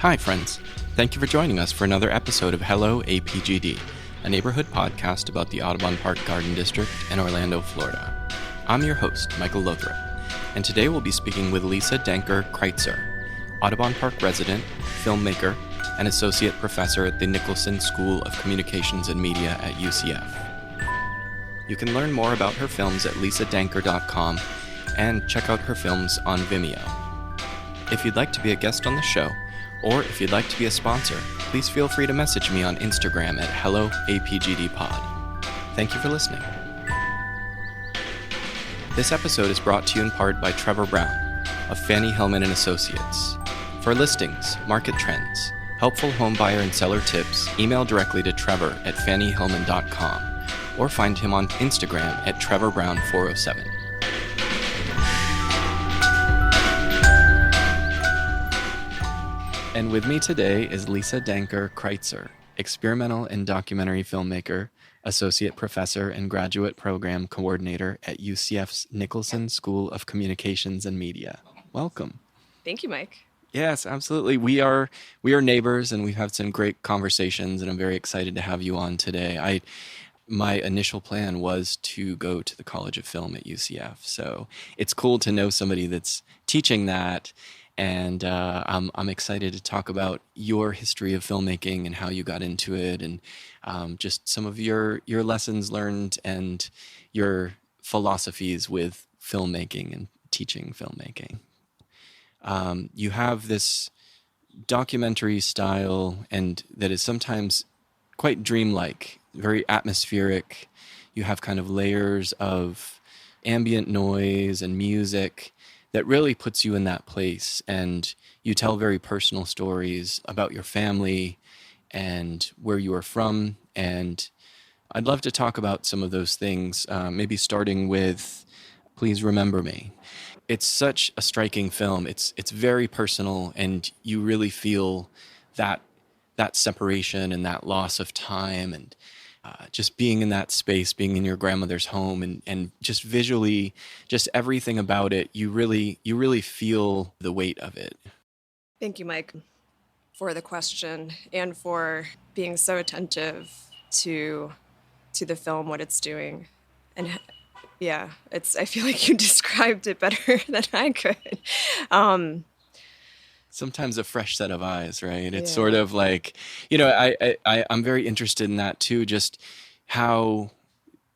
Hi, friends. Thank you for joining us for another episode of Hello APGD, a neighborhood podcast about the Audubon Park Garden District in Orlando, Florida. I'm your host, Michael Lothrop, and today we'll be speaking with Lisa Danker Kritzer, Audubon Park resident, filmmaker, and associate professor at the Nicholson School of Communications and Media at UCF. You can learn more about her films at lisadanker.com and check out her films on Vimeo. If you'd like to be a guest on the show, or if you'd like to be a sponsor, please feel free to message me on Instagram at HelloAPGDPod. Thank you for listening. This episode is brought to you in part by Trevor Brown of Fannie Hillman & Associates. For listings, market trends, helpful home buyer and seller tips, email directly to Trevor at fanniehillman.com or find him on Instagram at TrevorBrown407. And with me today is Lisa Danker Kritzer, experimental and documentary filmmaker, associate professor and graduate program coordinator at UCF's Nicholson School of Communications and Media. Welcome. Thank you, Mike. Yes, absolutely. We are neighbors, and we've had some great conversations, and I'm very excited to have you on today. My initial plan was to go to the College of Film at UCF, so it's cool to know somebody that's teaching that. And I'm excited to talk about your history of filmmaking and how you got into it, and just some of your lessons learned and your philosophies with filmmaking and teaching filmmaking. You have this documentary style, and that is sometimes quite dreamlike, very atmospheric. You have kind of layers of ambient noise and music that really puts you in that place, and you tell very personal stories about your family and where you are from. And I'd love to talk about some of those things, maybe starting with Please Remember Me. It's such a striking film. It's very personal, and you really feel that separation and that loss of time, and just being in that space, being in your grandmother's home, and just visually, just everything about it, you really feel the weight of it. Thank you, Mike, for the question and for being so attentive to the film, what it's doing. And yeah, I feel like you described it better than I could. Sometimes a fresh set of eyes, right? It's sort of like, I'm very interested in that too, just how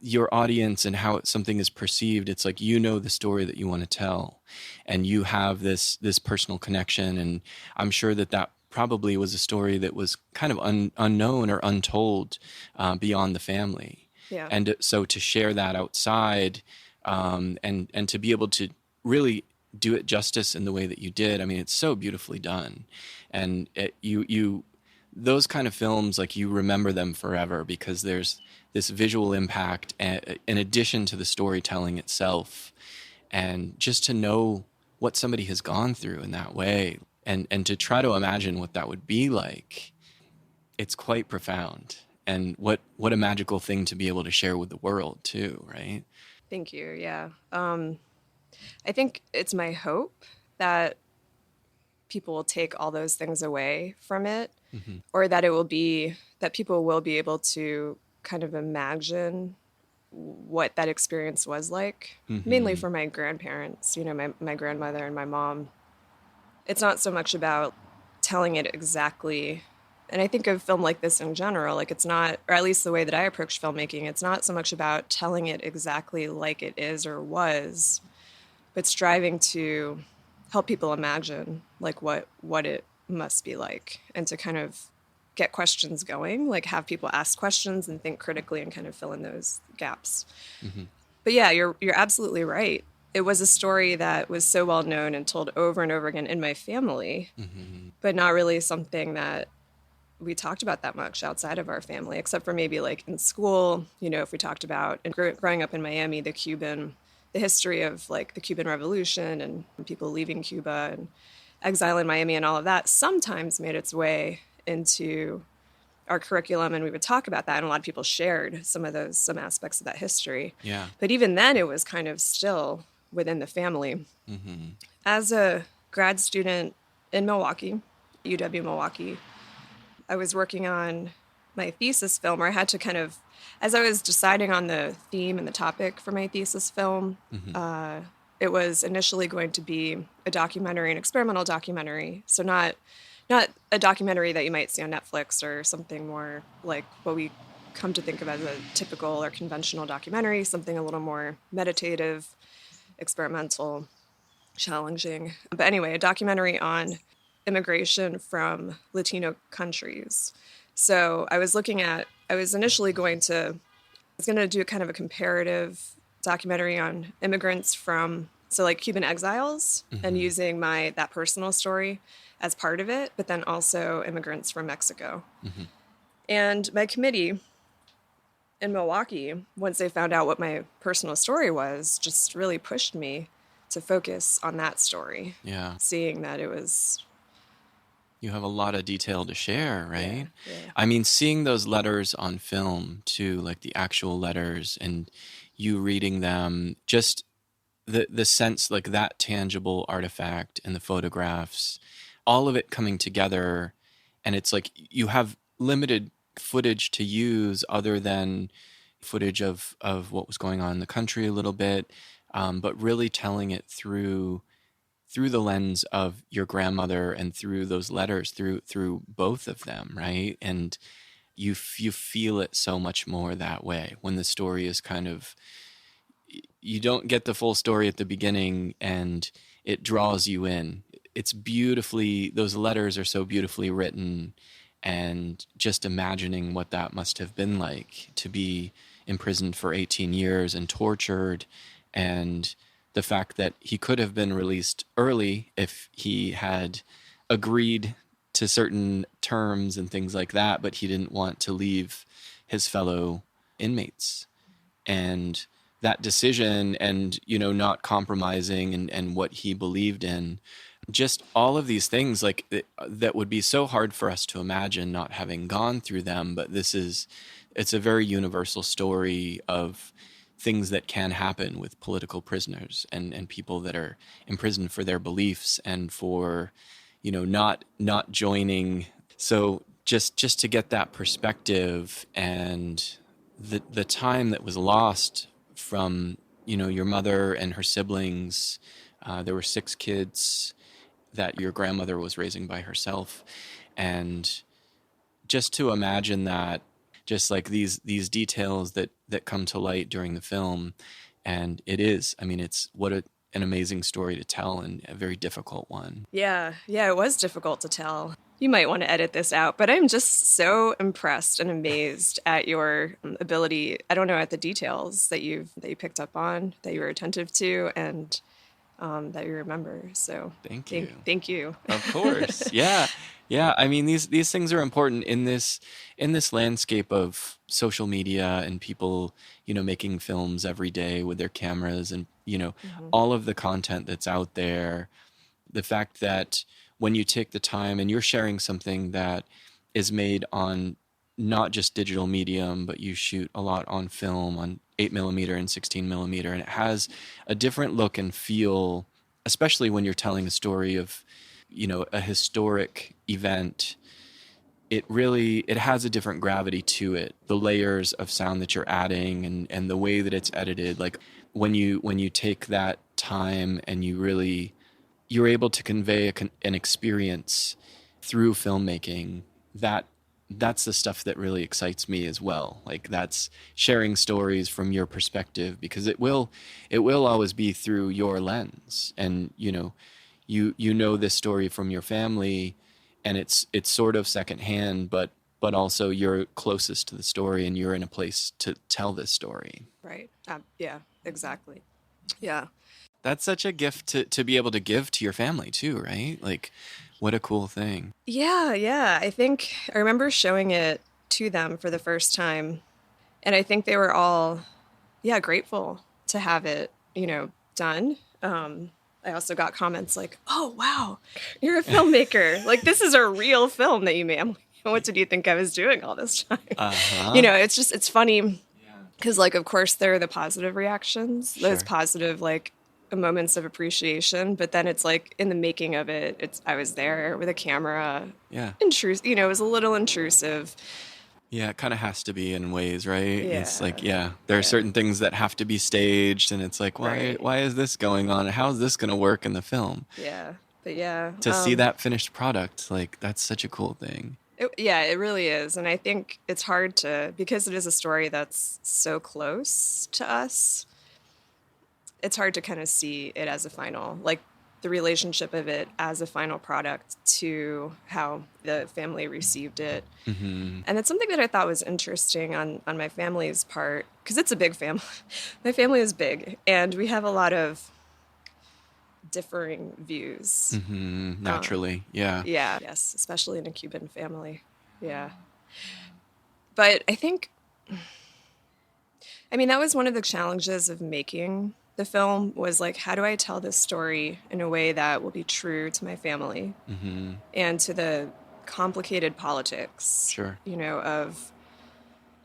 your audience and how something is perceived. It's like, the story that you want to tell, and you have this personal connection. And I'm sure that probably was a story that was kind of unknown or untold beyond the family. Yeah. And so to share that outside, and to be able to really do it justice in the way that you did. I mean, it's so beautifully done. And those kind of films, like, you remember them forever because there's this visual impact in addition to the storytelling itself. And just to know what somebody has gone through in that way, and to try to imagine what that would be like, it's quite profound. And what a magical thing to be able to share with the world too, right? Thank you. Yeah. I think it's my hope that people will take all those things away from it, mm-hmm. or that that people will be able to kind of imagine what that experience was like, mm-hmm. mainly for my grandparents, my grandmother and my mom. It's not so much about telling it exactly. And I think of film like this in general, like, it's not, or at least the way that I approach filmmaking, it's not so much about telling it exactly like it is or was, but striving to help people imagine, like, what it must be like, and to kind of get questions going, like have people ask questions and think critically and kind of fill in those gaps. Mm-hmm. But yeah, you're absolutely right. It was a story that was so well known and told over and over again in my family, mm-hmm. but not really something that we talked about that much outside of our family, except for maybe like in school, if we talked about, and growing up in Miami, the history of like the Cuban Revolution and people leaving Cuba and exile in Miami and all of that sometimes made its way into our curriculum, and we would talk about that, and a lot of people shared some aspects of that history. Yeah. But even then, it was kind of still within the family. Mm-hmm. As a grad student in Milwaukee, UW Milwaukee. I was working on my thesis film, or I had to kind of, as I was deciding on the theme and the topic for my thesis film, it was initially going to be a documentary, an experimental documentary. So not a documentary that you might see on Netflix or something more like what we come to think of as a typical or conventional documentary, something a little more meditative, experimental, challenging. But anyway, a documentary on immigration from Latino countries. So I was initially going to, do kind of a comparative documentary on immigrants from, so like Cuban exiles, and using that personal story as part of it, but then also immigrants from Mexico. And my committee in Milwaukee, once they found out what my personal story was, just really pushed me to focus on that story. Yeah. Seeing that it was... You have a lot of detail to share, right? Yeah, yeah. I mean, seeing those letters on film too, like the actual letters, and you reading them, just the sense, like that tangible artifact and the photographs, all of it coming together. And it's like you have limited footage to use other than footage of what was going on in the country a little bit, but really telling it through the lens of your grandmother and through those letters, through both of them, right? And you feel it so much more that way when the story is kind of, you don't get the full story at the beginning and it draws you in. It's beautifully, those letters are so beautifully written, and just imagining what that must have been like to be imprisoned for 18 years and tortured, and the fact that he could have been released early if he had agreed to certain terms and things like that, but he didn't want to leave his fellow inmates. And that decision, and, not compromising and what he believed in, just all of these things like that would be so hard for us to imagine not having gone through them. But it's a very universal story of things that can happen with political prisoners and people that are imprisoned for their beliefs and for, not joining. So just to get that perspective, and the time that was lost from, your mother and her siblings. There were 6 kids that your grandmother was raising by herself. And just to imagine that, just like these details that come to light during the film. And it's an amazing story to tell, and a very difficult one. Yeah, it was difficult to tell. You might want to edit this out, but I'm just so impressed and amazed at your ability. I don't know, at the details that you picked up on, that you were attentive to, and that you remember. So thank you. Thank you. Of course. Yeah. I mean, these things are important in this landscape of social media and people, making films every day with their cameras, and, all of the content that's out there. The fact that when you take the time and you're sharing something that is made on not just digital medium, but you shoot a lot on film, on 8mm and 16mm, and it has a different look and feel, especially when you're telling a story of, a historic event. It has a different gravity to it. The layers of sound that you're adding, and the way that it's edited, like when you take that time and you're able to convey an experience through filmmaking, that's the stuff that really excites me as well. Like, that's sharing stories from your perspective, because it will always be through your lens. And you know this story from your family, and it's sort of secondhand, but also you're closest to the story, and you're in a place to tell this story. Right. Yeah, exactly. Yeah. That's such a gift to be able to give to your family too, right? Like, what a cool thing. Yeah. I remember showing it to them for the first time, and I think they were all, grateful to have it, done. I also got comments like, "Oh, wow, you're a filmmaker. Like, this is a real film that you made." I'm like, "What did you think I was doing all this time?" Uh-huh. It's funny because, like, of course, there are the positive reactions, those Sure. positive, like, the moments of appreciation, but then it's like in the making of it, I was there with a camera. Yeah. Intrusive, it was a little intrusive. Yeah, it kind of has to be in ways, right? It's like, Yeah. yeah, there are Yeah. certain things that have to be staged, and it's like, Right. why is this going on? How is this going to work in the film? Yeah. But yeah. To see that finished product, like, that's such a cool thing. It really is. And I think it's hard because it is a story that's so close to us, it's hard to kind of see it as a final, like the relationship of it as a final product to how the family received it. Mm-hmm. And it's something that I thought was interesting on my family's part, because it's a big family. My family is big, and we have a lot of differing views. Mm-hmm. Naturally, yeah. Yeah, yes, especially in a Cuban family. Yeah. But I think, that was one of the challenges of making the film, was like, how do I tell this story in a way that will be true to my family and to the complicated politics, Sure. Of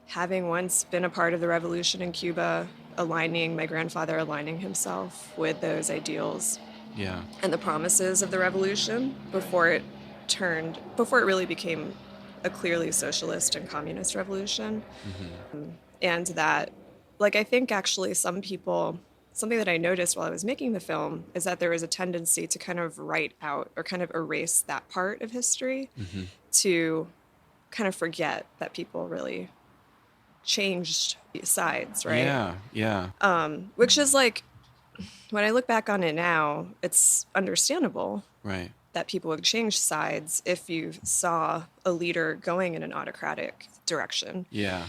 having once been a part of the revolution in Cuba, my grandfather aligning himself with those ideals. Yeah. And the promises of the revolution before it really became a clearly socialist and communist revolution. And that, like, I think actually something that I noticed while I was making the film is that there was a tendency to kind of write out or kind of erase that part of history, to kind of forget that people really changed sides, right? Yeah, yeah. Which is like, when I look back on it now, it's understandable Right. that people would change sides if you saw a leader going in an autocratic direction. Yeah.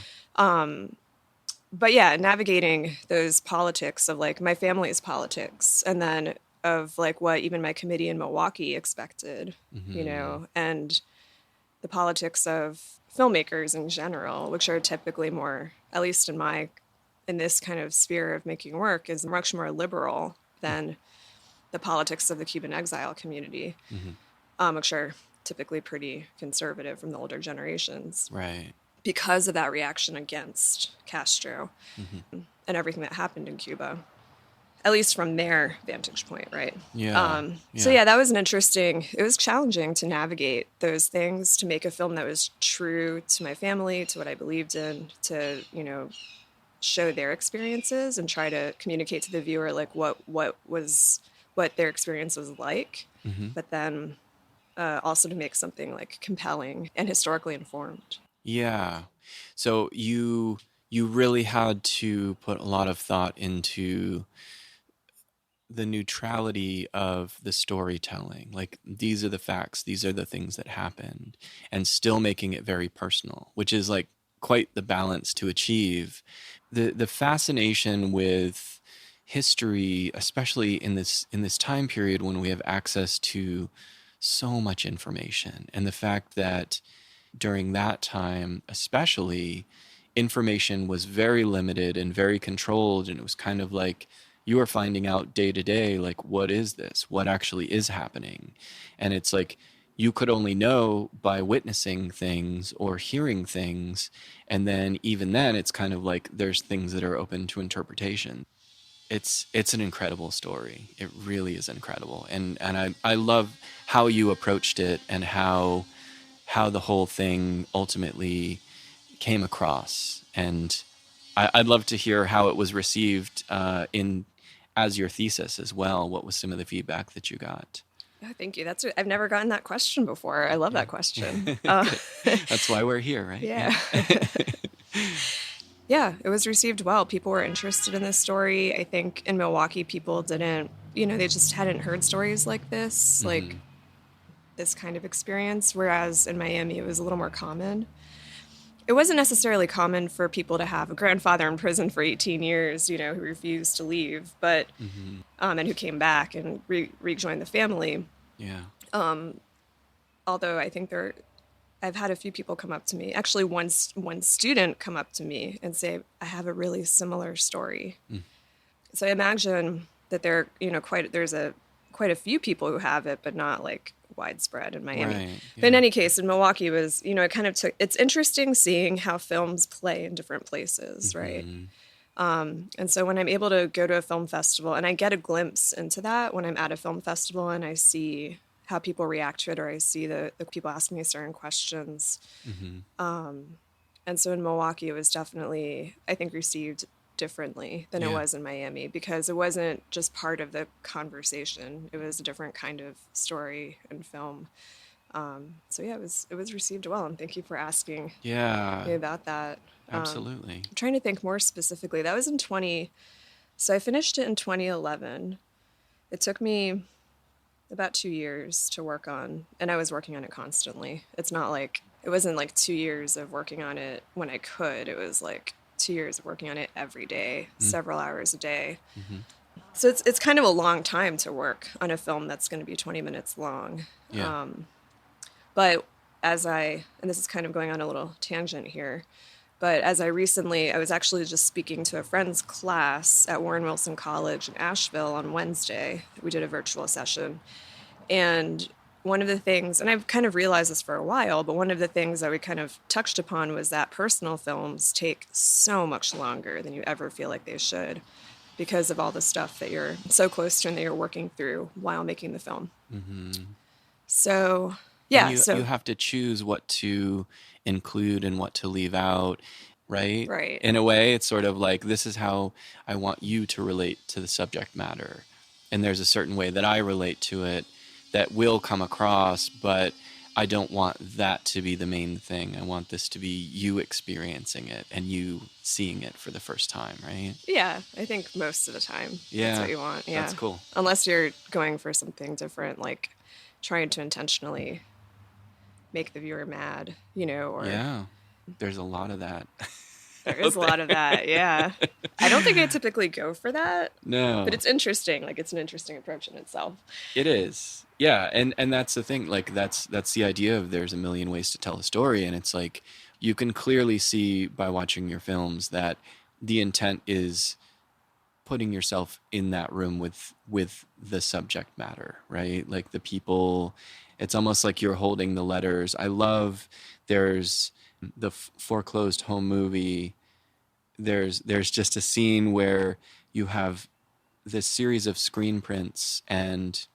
But yeah, navigating those politics of like my family's politics, and then of like what even my committee in Milwaukee expected, and the politics of filmmakers in general, which are typically more, at least in this kind of sphere of making work, is much more liberal than the politics of the Cuban exile community, which are typically pretty conservative from the older generations. Right. Because of that reaction against Castro and everything that happened in Cuba, at least from their vantage point, right? Yeah. So yeah, that was it was challenging to navigate those things, to make a film that was true to my family, to what I believed in, to, show their experiences and try to communicate to the viewer like what their experience was like, but then also to make something like compelling and historically informed. Yeah. So you really had to put a lot of thought into the neutrality of the storytelling. Like, these are the facts, these are the things that happened, and still making it very personal, which is like quite the balance to achieve. The fascination with history, especially in this time period when we have access to so much information, and the fact that during that time, especially, information was very limited and very controlled, and it was kind of like you are finding out day to day, like, what is this? What actually is happening? And it's like you could only know by witnessing things or hearing things, and then even then, it's kind of like there's things that are open to interpretation. It's an incredible story. It really is incredible, and I love how you approached it and how the whole thing ultimately came across. And I'd love to hear how it was received as your thesis as well. What was some of the feedback that you got? Oh, thank you. I've never gotten that question before. I love that question. That's why we're here, right? Yeah. Yeah, it was received well. People were interested in this story. I think in Milwaukee, people didn't, they just hadn't heard stories like this, like this kind of experience, whereas in Miami, it was a little more common. It wasn't necessarily common for people to have a grandfather in prison for 18 years, who refused to leave, but and who came back and rejoined the family. Yeah. Although I think I've had a few people come up to me. Actually, one student come up to me and say, "I have a really similar story." So I imagine that there's quite a few people who have it, but not like widespread in Miami. Right, But in any case, in Milwaukee it's interesting seeing how films play in different places, right? And so when I'm able to go to a film festival, and I get a glimpse into that when I'm at a film festival and I see how people react to it, or I see the people asking me certain questions. Mm-hmm. And so in Milwaukee, it was definitely, I think, received differently than it Yeah. was in Miami, because it wasn't just part of the conversation. It was a different kind of story and film. So yeah, it was received well, and thank you for asking Yeah. me about that. Absolutely. I'm trying to think more specifically. That was in 20. So I finished it in 2011. It took me about 2 years to work on, and I was working on it constantly. It's not like it wasn't like 2 years of working on it when I could. It was like 2 years of working on it every day, several hours a day. Mm-hmm. So it's kind of a long time to work on a film that's going to be 20 minutes long. Yeah. But and this is kind of going on a little tangent here, but as I was actually just speaking to a friend's class at Warren Wilson College in Asheville on Wednesday. We did a virtual session. And one of the things, and I've kind of realized this for a while, but one of the things that we kind of touched upon was that personal films take so much longer than you ever feel like they should, because of all the stuff that you're so close to and that you're working through while making the film. Mm-hmm. So, And yeah, you so, have to choose what to include and what to leave out, right? right. In a way, it's sort of like, this is how I want you to relate to the subject matter. And there's a certain way that I relate to it that will come across, but I don't want that to be the main thing. I want this to be you experiencing it and you seeing it for the first time, right? Yeah, I think most of the time that's Yeah, what you want. that's Yeah. cool. Unless you're going for something different, like trying to intentionally make the viewer mad, or Yeah, there's a lot of that there is out a lot of there. that. Yeah. I don't think I typically go for that, but No. it's interesting. Like, it's an interesting approach in itself. It is. Yeah, and that's the thing. Like that's the idea of there's a million ways to tell a story, and it's like you can clearly see by watching your films that the intent is putting yourself in that room with the subject matter, right? Like the people, it's almost like you're holding the letters. I love there's the foreclosed home movie. There's just a scene where you have this series of screen prints and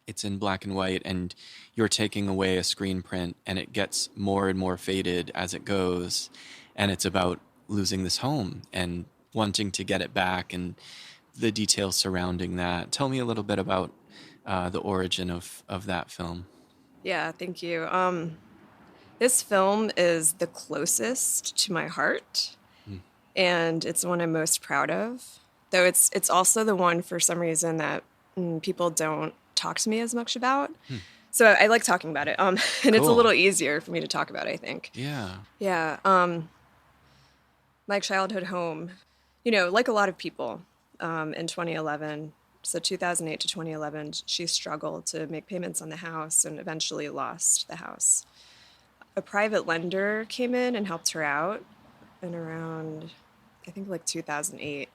it's in black and white and you're taking away a screen print and it gets more and more faded as it goes, and it's about losing this home and wanting to get it back and the details surrounding that. Tell me a little bit about the origin of that film. Yeah, thank you. This film is the closest to my heart, Mm. and it's the one I'm most proud of. Though it's also the one, for some reason, that people don't talk to me as much about. So I like talking about it, and it's a Cool. little easier for me to talk about, I think. Yeah. Yeah, my childhood home, like a lot of people, in 2011. So 2008 to 2011, she struggled to make payments on the house and eventually lost the house. A private lender came in and helped her out in around, I think, like 2008.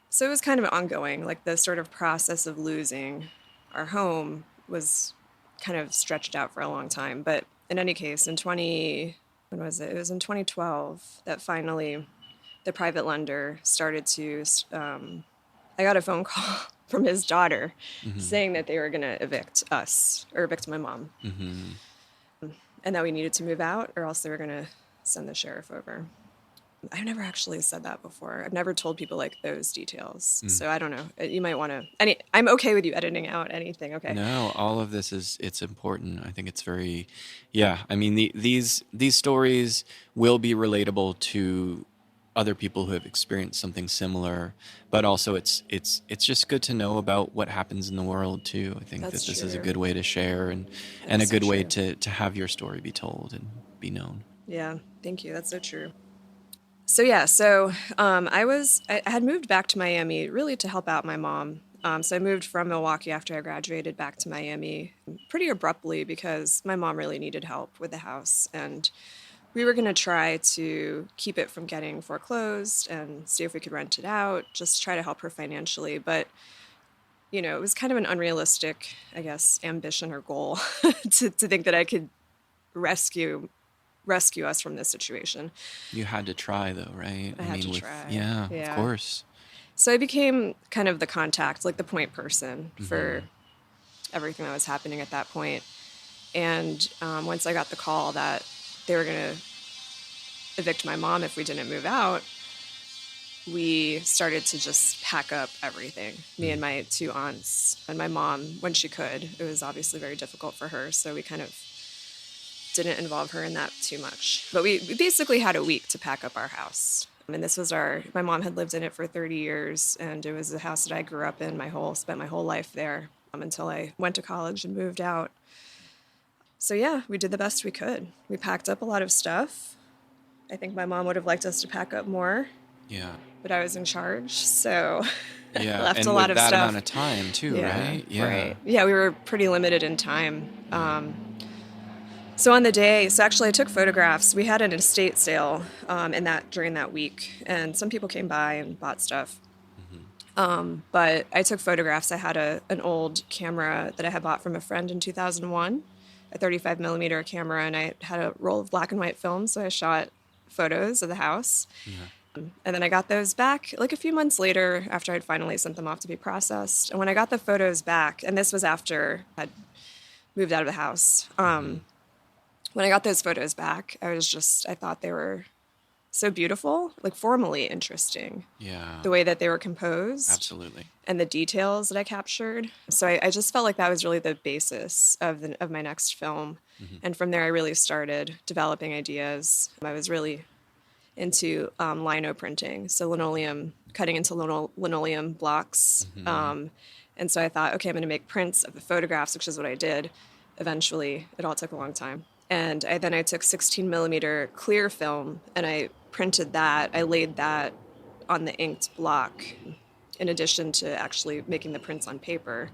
So it was kind of ongoing, like the sort of process of losing our home was kind of stretched out for a long time. But in any case, when was it? It was in 2012 that finally the private lender started to, I got a phone call from his daughter Mm-hmm. saying that they were going to evict us, or evict my mom, Mm-hmm. and that we needed to move out or else they were going to send the sheriff over. I've never actually said that before. I've never told people like those details. Mm. So I don't know. You might want to. I'm okay with you editing out anything. Okay. No, all of this it's important. I think it's very, yeah. I mean, these stories will be relatable to other people who have experienced something similar, but also it's just good to know about what happens in the world too. I think that That's this is a true. good way to share and a That's so good way true. to have your story be told and be known. Yeah. Thank you. That's so true. So yeah. So I had moved back to Miami really to help out my mom. So I moved from Milwaukee after I graduated back to Miami pretty abruptly because my mom really needed help with the house, and we were going to try to keep it from getting foreclosed and see if we could rent it out, just try to help her financially. But, it was kind of an unrealistic, I guess, ambition or goal to think that I could rescue rescue us from this situation. You had to try though, right? I had to try. Yeah, of Yeah. course. So I became kind of the contact, like the point person for Mm-hmm. everything that was happening at that point. And once I got the call that they were going to evict my mom if we didn't move out, we started to just pack up everything, me and my two aunts and my mom when she could. It was obviously very difficult for her, so we kind of didn't involve her in that too much. But we basically had a week to pack up our house. And this was my mom had lived in it for 30 years, and it was a house that I grew up in spent my whole life there until I went to college and moved out. So yeah, we did the best we could. We packed up a lot of stuff. I think my mom would have liked us to pack up more. Yeah. But I was in charge, so Yeah, left and a lot with of that stuff. amount of time too, Yeah, right? Yeah. right. Yeah, we were pretty limited in time. So on the day, actually I took photographs. We had an estate sale during that week, and some people came by and bought stuff. But I took photographs. I had an old camera that I had bought from a friend in 2001, a 35 millimeter camera, and I had a roll of black and white film, so I shot photos of the house. And then I got those back like a few months later after I'd finally sent them off to be processed. And when I got the photos back, and this was after I'd moved out of the house, when I got those photos back, I thought they were so beautiful, like formally interesting. Yeah. The way that they were composed. Absolutely. And the details that I captured. So I just felt like that was really the basis of my next film. And from there, I really started developing ideas. I was really into lino printing, so cutting into linoleum blocks. And so I thought, okay, I'm going to make prints of the photographs, which is what I did. Eventually, it all took a long time. And then I took 16 millimeter clear film and I printed that. I laid that on the inked block in addition to actually making the prints on paper.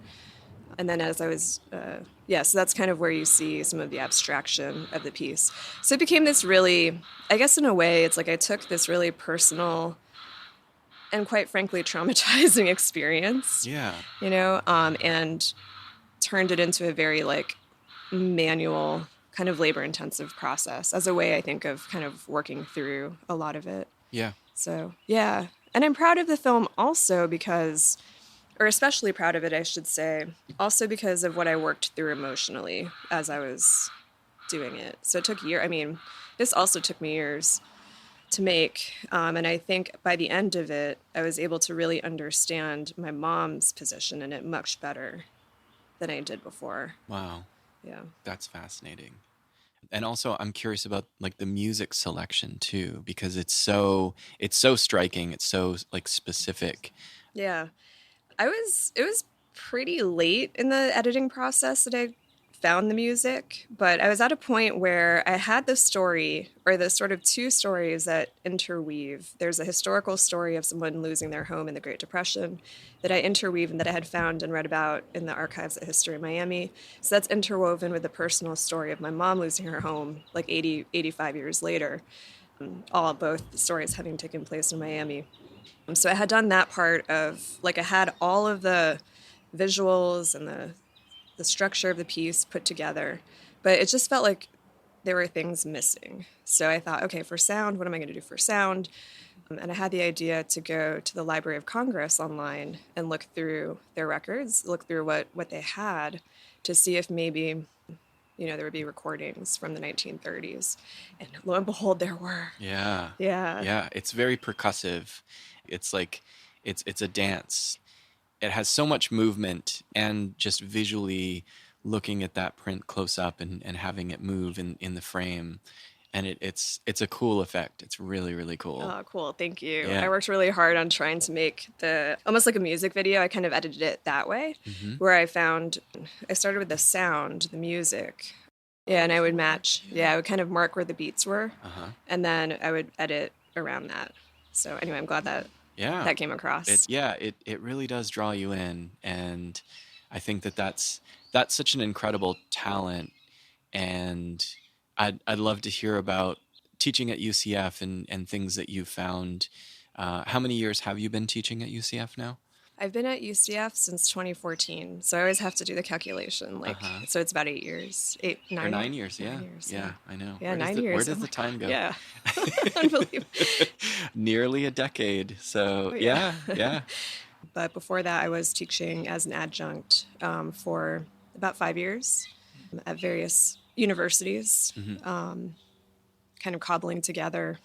And then as I was, so that's kind of where you see some of the abstraction of the piece. So it became this really, I guess in a way, it's like I took this really personal and quite frankly traumatizing experience, and turned it into a very like manual kind of labor-intensive process as a way, I think, of kind of working through a lot of it. Yeah. So, yeah. And I'm proud of the film also because, or especially proud of it, I should say, also because of what I worked through emotionally as I was doing it. So it took years. I mean, this also took me years to make. And I think by the end of it, I was able to really understand my mom's position in it much better than I did before. Wow. Yeah. That's fascinating. And also I'm curious about like the music selection too, because it's so striking. It's so like specific. Yeah. It was pretty late in the editing process that I found the music, but I was at a point where I had the story, or the sort of two stories that interweave. There's a historical story of someone losing their home in the Great Depression that I interweave and that I had found and read about in the archives at History Miami. So that's interwoven with the personal story of my mom losing her home like 85 years later, both stories having taken place in Miami. So I had done that part of, like, I had all of the visuals and the structure of the piece put together, but it just felt like there were things missing. So I thought, okay, for sound, what am I going to do for sound? And I had the idea to go to the Library of Congress online and look through their records, look through what they had to see if maybe, there would be recordings from the 1930s. And lo and behold, there were. Yeah. Yeah. Yeah. It's very percussive. It's like, it's a dance. It has so much movement, and just visually looking at that print close up and having it move in the frame. And it's a cool effect. It's really, really cool. Oh, cool. Thank you. Yeah. I worked really hard on trying to make almost like a music video. I kind of edited it that way, where I started with the sound, the music. Yeah, and I would match. Yeah, I would kind of mark where the beats were. And then I would edit around that. So anyway, I'm glad that came across. It really does draw you in. And I think that's such an incredible talent. And I'd love to hear about teaching at UCF and things that you found. How many years have you been teaching at UCF now? I've been at UCF since 2014, so I always have to do the calculation. So it's about 8 years, Or 9, 9 years, yeah. 9 years. Yeah, I know. Yeah, Where 9 years. Oh does the my God. time go? Yeah, unbelievable. Nearly a decade. So Oh yeah. yeah, yeah. But before that, I was teaching as an adjunct for about 5 years at various universities, Hmm. kind of cobbling together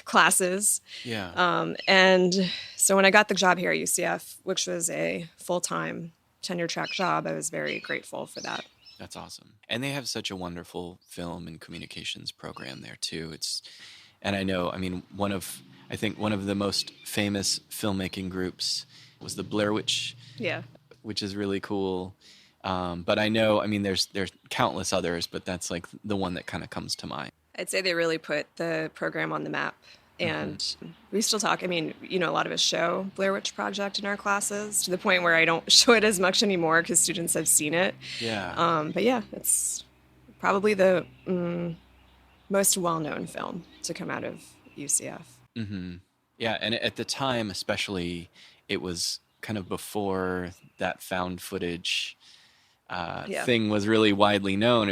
classes. Yeah. And so when I got the job here at UCF, which was a full-time tenure track job, I was very grateful for that. That's awesome. And they have such a wonderful film and communications program there too. And I know, I mean, I think one of the most famous filmmaking groups was the Blair Witch, Yeah. which is really cool. But I know, I mean, there's countless others, but that's like the one that kind of comes to mind. I'd say they really put the program on the map. And we still talk. I mean, a lot of us show Blair Witch Project in our classes to the point where I don't show it as much anymore because students have seen it. Yeah. But yeah, it's probably the most well-known film to come out of UCF. Hmm. Yeah. And at the time, especially, it was kind of before that found footage Yeah. thing was really widely known.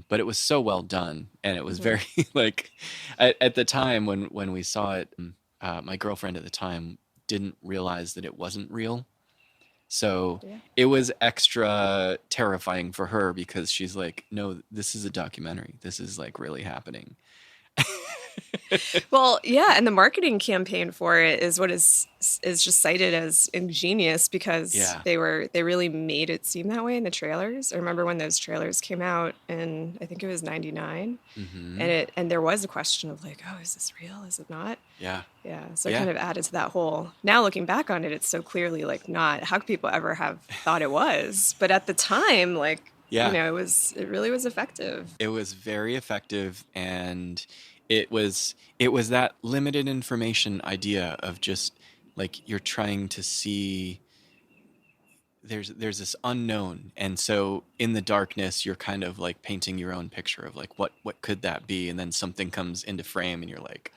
But it was so well done, and it was very like at the time when we saw it, my girlfriend at the time didn't realize that it wasn't real. So Yeah. it was extra terrifying for her because she's like, no, this is a documentary. This is like really happening. Well, yeah, and the marketing campaign for it is what is just cited as ingenious because Yeah. they really made it seem that way in the trailers. I remember when those trailers came out in I think it was '99, Hmm. and there was a question of like, oh, is this real? Is it not? Yeah. Yeah, so it Yeah. kind of added to that whole. Now looking back on it, it's so clearly like not. How could people ever have thought it was? But at the time, like, Yeah. it really was effective. It was very effective, and it was that limited information idea of just like you're trying to see there's this unknown, and so in the darkness you're kind of like painting your own picture of like what could that be, and then something comes into frame and you're like,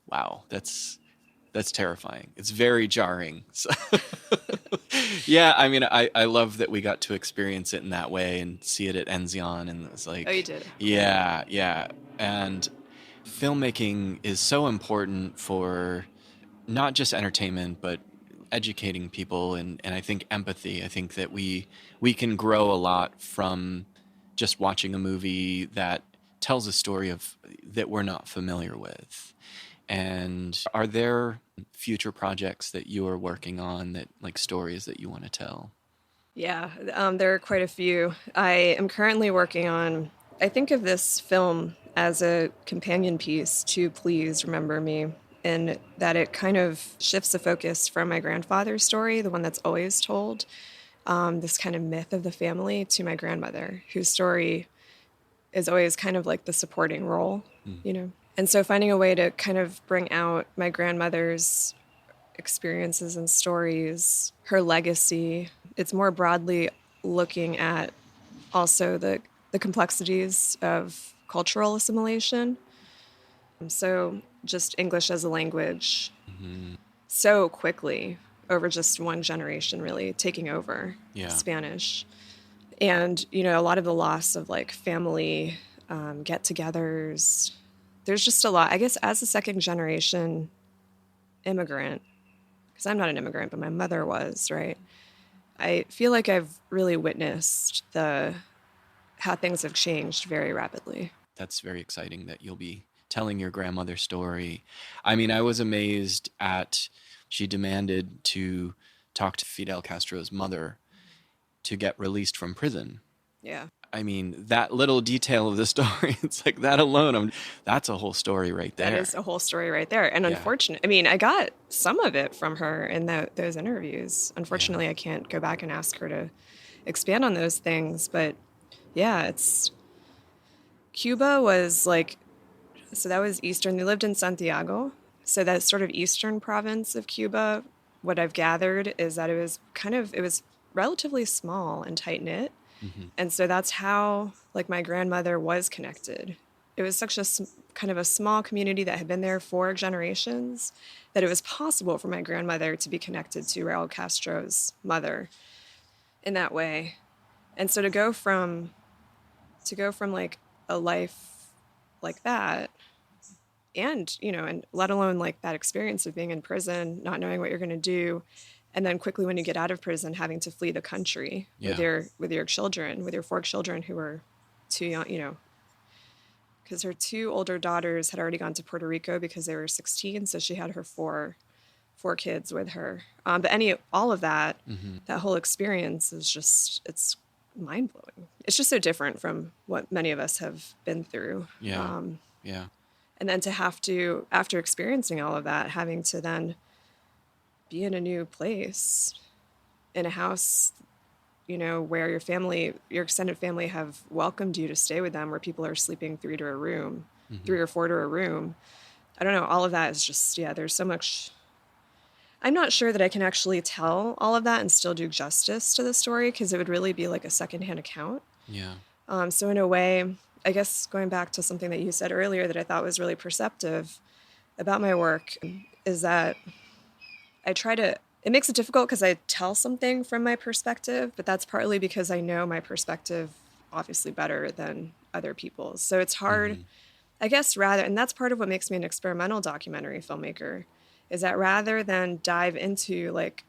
wow, that's terrifying. It's very jarring. So yeah, I mean, I love that we got to experience it in that way and see it at Enzion, and it was like, Oh, you did? yeah, yeah. And filmmaking is so important for not just entertainment, but educating people, and I think empathy. I think that we can grow a lot from just watching a movie that tells a story of that we're not familiar with. And are there future projects that you are working on, that like stories that you want to tell? Yeah, there are quite a few. I am currently working on, I think of this film as a companion piece to Please Remember Me, in that it kind of shifts the focus from my grandfather's story, the one that's always told, this kind of myth of the family, to my grandmother, whose story is always kind of like the supporting role, you know? And so finding a way to kind of bring out my grandmother's experiences and stories, her legacy. It's more broadly looking at also the complexities of cultural assimilation. So just English as a language Hmm. so quickly over just one generation, really taking over Yeah. Spanish. And, a lot of the loss of like family get-togethers. There's just a lot. I guess as a second generation immigrant, because I'm not an immigrant, but my mother was, right? I feel like I've really witnessed how things have changed very rapidly. That's very exciting that you'll be telling your grandmother's story. I mean, I was amazed at she demanded to talk to Fidel Castro's mother to get released from prison. Yeah. I mean, that little detail of the story, it's like that alone, that's a whole story right there. That is a whole story right there. And Yeah. unfortunately, I mean, I got some of it from her in those interviews. Unfortunately, I can't go back and ask her to expand on those things. But yeah, Cuba was like, so that was Eastern. They lived in Santiago. So that sort of Eastern province of Cuba, what I've gathered is that it was relatively small and tight knit. Mm-hmm. And so that's how like my grandmother was connected it was such a kind of a small community that had been there for generations that it was possible for my grandmother to be connected to Raul Castro's mother in that way. And so to go from like a life like that, and and let alone like that experience of being in prison, not knowing what you're going to do, and then quickly when you get out of prison having to flee the country with your children, with your 4 children who were too young, because her 2 older daughters had already gone to Puerto Rico because they were 16, so she had her four kids with her. But all of that, that whole experience is just, it's mind blowing. It's just so different from what many of us have been through. Yeah. Yeah. And then to have to, after experiencing all of that, having to then be in a new place, in a house, where your extended family have welcomed you to stay with them, where people are sleeping 3 or 4 to a room. I don't know. All of that is just, there's so much. I'm not sure that I can actually tell all of that and still do justice to the story, because it would really be like a secondhand account. Yeah. So in a way, I guess going back to something that you said earlier that I thought was really perceptive about my work is that it makes it difficult because I tell something from my perspective, but that's partly because I know my perspective obviously better than other people's. So it's hard, I guess, and that's part of what makes me an experimental documentary filmmaker, is that rather than dive into like,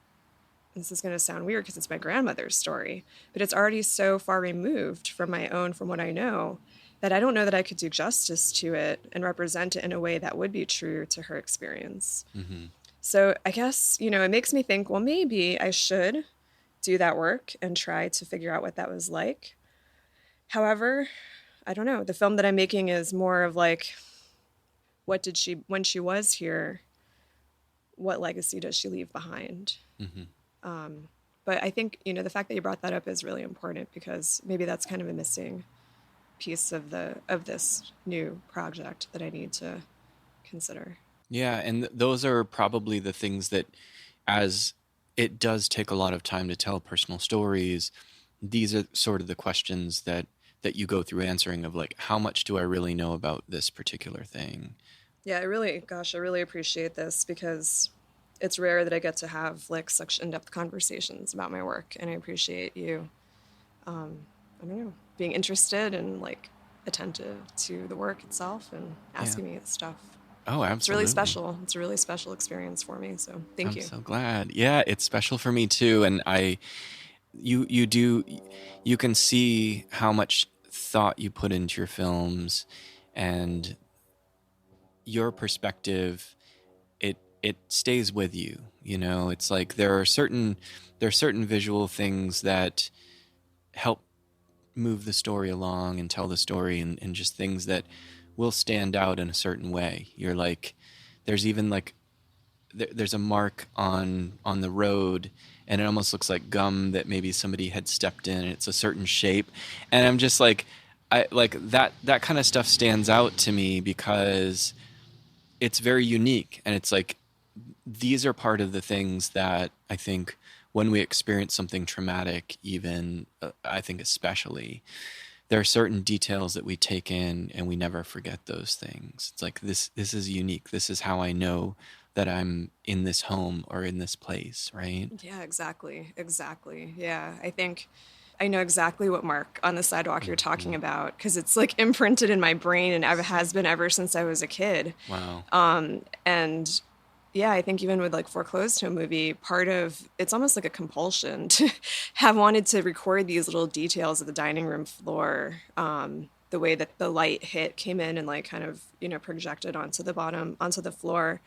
this is going to sound weird because it's my grandmother's story, but it's already so far removed from what I know, that I don't know that I could do justice to it and represent it in a way that would be true to her experience. So I guess, it makes me think, well, maybe I should do that work and try to figure out what that was like. However, I don't know. The film that I'm making is more of like, when she was here, what legacy does she leave behind? But I think, the fact that you brought that up is really important, because maybe that's kind of a missing piece of this new project that I need to consider. Yeah, and those are probably the things that, as it does take a lot of time to tell personal stories, these are sort of the questions that you go through answering, of like, how much do I really know about this particular thing? Yeah, I really appreciate this, because it's rare that I get to have like such in-depth conversations about my work, and I appreciate you, I don't know, being interested and like attentive to the work itself and asking me stuff. Oh, absolutely. It's really special. It's a really special experience for me. So thank you. I'm so glad. Yeah, it's special for me too. And you can see how much thought you put into your films, and your perspective, it stays with you. It's like there are certain visual things that help move the story along and tell the story, and just things that will stand out in a certain way. You're like, there's even like, there's a mark on the road, and it almost looks like gum that maybe somebody had stepped in, and it's a certain shape. And I'm just like, I like that kind of stuff stands out to me because it's very unique. And it's like, these are part of the things that I think when we experience something traumatic, even I think especially, there are certain details that we take in, and we never forget those things. It's like, this is unique. This is how I know that I'm in this home or in this place, right? Yeah, exactly. Yeah, I think I know exactly what mark on the sidewalk you're talking about, because it's like imprinted in my brain, and it has been ever since I was a kid. Wow. And yeah, I think even with like Foreclosed Home Movie, part of it's almost like a compulsion to have wanted to record these little details of the dining room floor, the way that the light came in and like kind of projected onto the floor,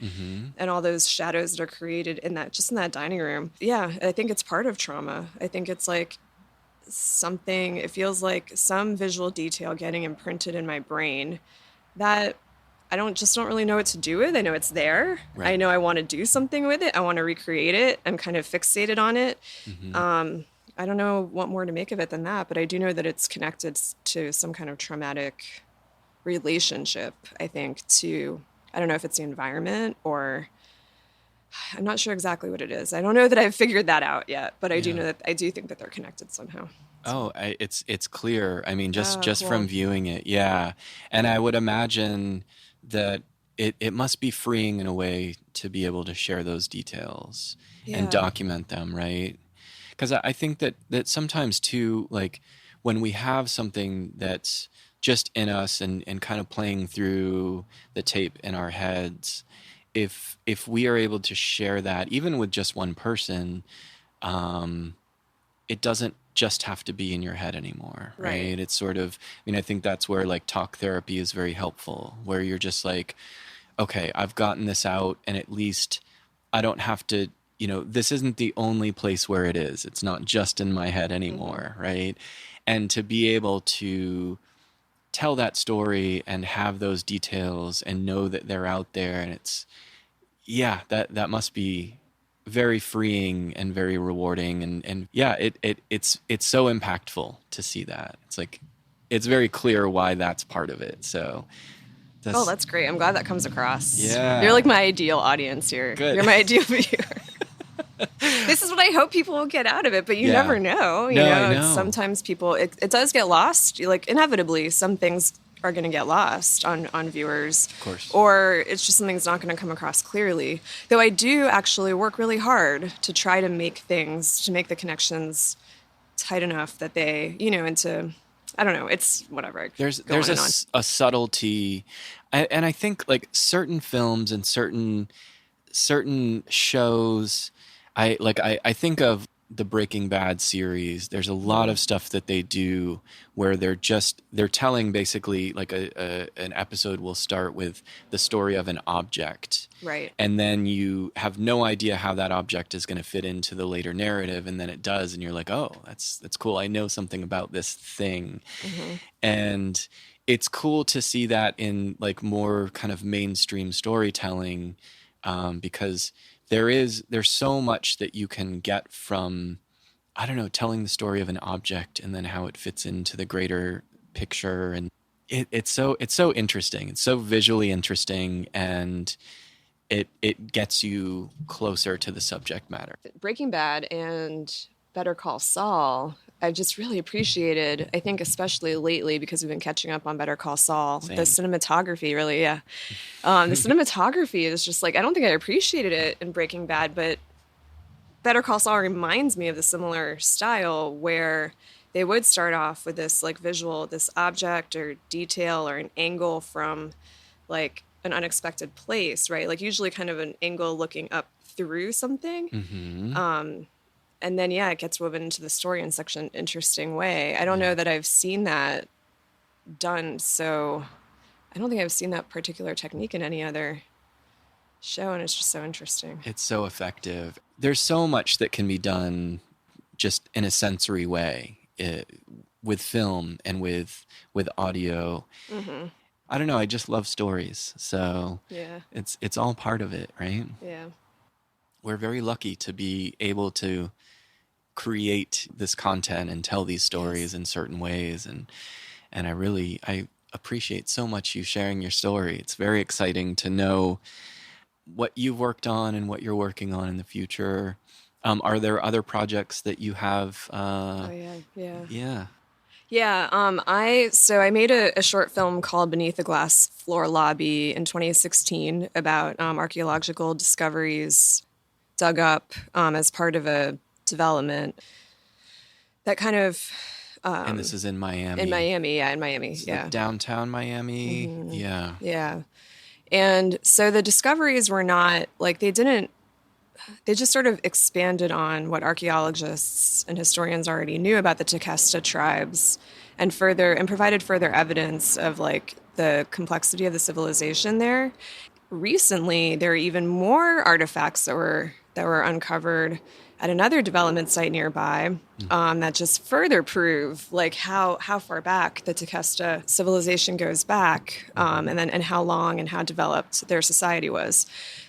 and all those shadows that are created in that dining room. Yeah, I think it's part of trauma. I think it's like something. It feels like some visual detail getting imprinted in my brain that I don't really know what to do with. I know it's there. Right. I know I want to do something with it. I want to recreate it. I'm kind of fixated on it. I don't know what more to make of it than that, but I do know that it's connected to some kind of traumatic relationship, I think, I don't know if it's the environment, or I'm not sure exactly what it is. I don't know that I've figured that out yet, but I do know that I do think that they're connected somehow. Oh, it's clear. I mean, Oh, just from cool. viewing it, yeah. And I would imagine that it must be freeing in a way to be able to share those details and Yeah. document them, right? Because I think that sometimes too, like when we have something that's just in us and kind of playing through the tape in our heads, if we are able to share that, even with just one person, um, it doesn't just have to be in your head anymore, Right. right? It's sort of, I mean, I think that's where like talk therapy is very helpful, where you're just like, okay, I've gotten this out, and at least I don't have to, this isn't the only place where it is. It's not just in my head Hmm. anymore, right? And to be able to tell that story and have those details and know that they're out there, and yeah, that must be very freeing and very rewarding, and yeah, it's so impactful to see that. It's like it's very clear why that's part of it. So Oh, that's that's great. I'm glad that comes across. You're yeah, like my ideal audience here. good. You're my ideal viewer. This is what I hope people will get out of it, but you Yeah. never know. No, I It's know. sometimes people, it does get lost. Like, inevitably, some things are going to get lost on viewers, Of course. or it's just something's not going to come across clearly. Though I do actually work really hard to try to make things, to make the connections tight enough that they, into, I don't know, it's whatever. I go There's on and on. a subtlety, and I think like certain films and certain shows, I think of the Breaking Bad series. There's a lot Mhm. of stuff that they do where they're telling basically like an episode will start with the story of an object, Right. and then you have no idea how that object is going to fit into the later narrative, and then it does, and you're like, oh, that's cool. I know something about this thing. Hmm. And it's cool to see that in like more kind of mainstream storytelling, because there's so much that you can get from, I don't know, telling the story of an object and then how it fits into the greater picture. And it's so interesting. It's so visually interesting, and it gets you closer to the subject matter. Breaking Bad and Better Call Saul, I've just really appreciated, I think, especially lately, because we've been catching up on Better Call Saul. The Same. cinematography, really, yeah. The cinematography is just like, I don't think I appreciated it in Breaking Bad, but Better Call Saul reminds me of the similar style where they would start off with this like visual, this object or detail or an angle from like an unexpected place, right? Like usually kind of an angle looking up through something. Hmm. And then, yeah, it gets woven into the story in such an interesting way. I don't Yeah. know that I've seen that done. So I don't think I've seen that particular technique in any other show. And it's just so interesting. It's so effective. There's so much that can be done just in a sensory way, with film and with audio. Hmm. I don't know. I just love stories, so Yeah. it's all part of it, right? Yeah. We're very lucky to be able to create this content and tell these Yes. stories in certain ways, and I appreciate so much you sharing your story. It's very exciting to know what you've worked on and what you're working on in the future. Are there other projects that you have? Oh, yeah. Yeah. Yeah. Yeah, I made a short film called Beneath the Glass Floor Lobby in 2016 about archaeological discoveries dug up as part of a development that kind of And this is in in Miami. Miami, yeah, in Miami, This is like yeah. downtown Miami. Hmm. Yeah. Yeah. And so the discoveries were not like they just sort of expanded on what archaeologists and historians already knew about the Tequesta tribes and provided further evidence of like the complexity of the civilization there. Recently, there are even more artifacts that were uncovered at another development site nearby, that just further prove like how far back the Tequesta civilization goes back, Mm-hmm. and how long and how developed their society was.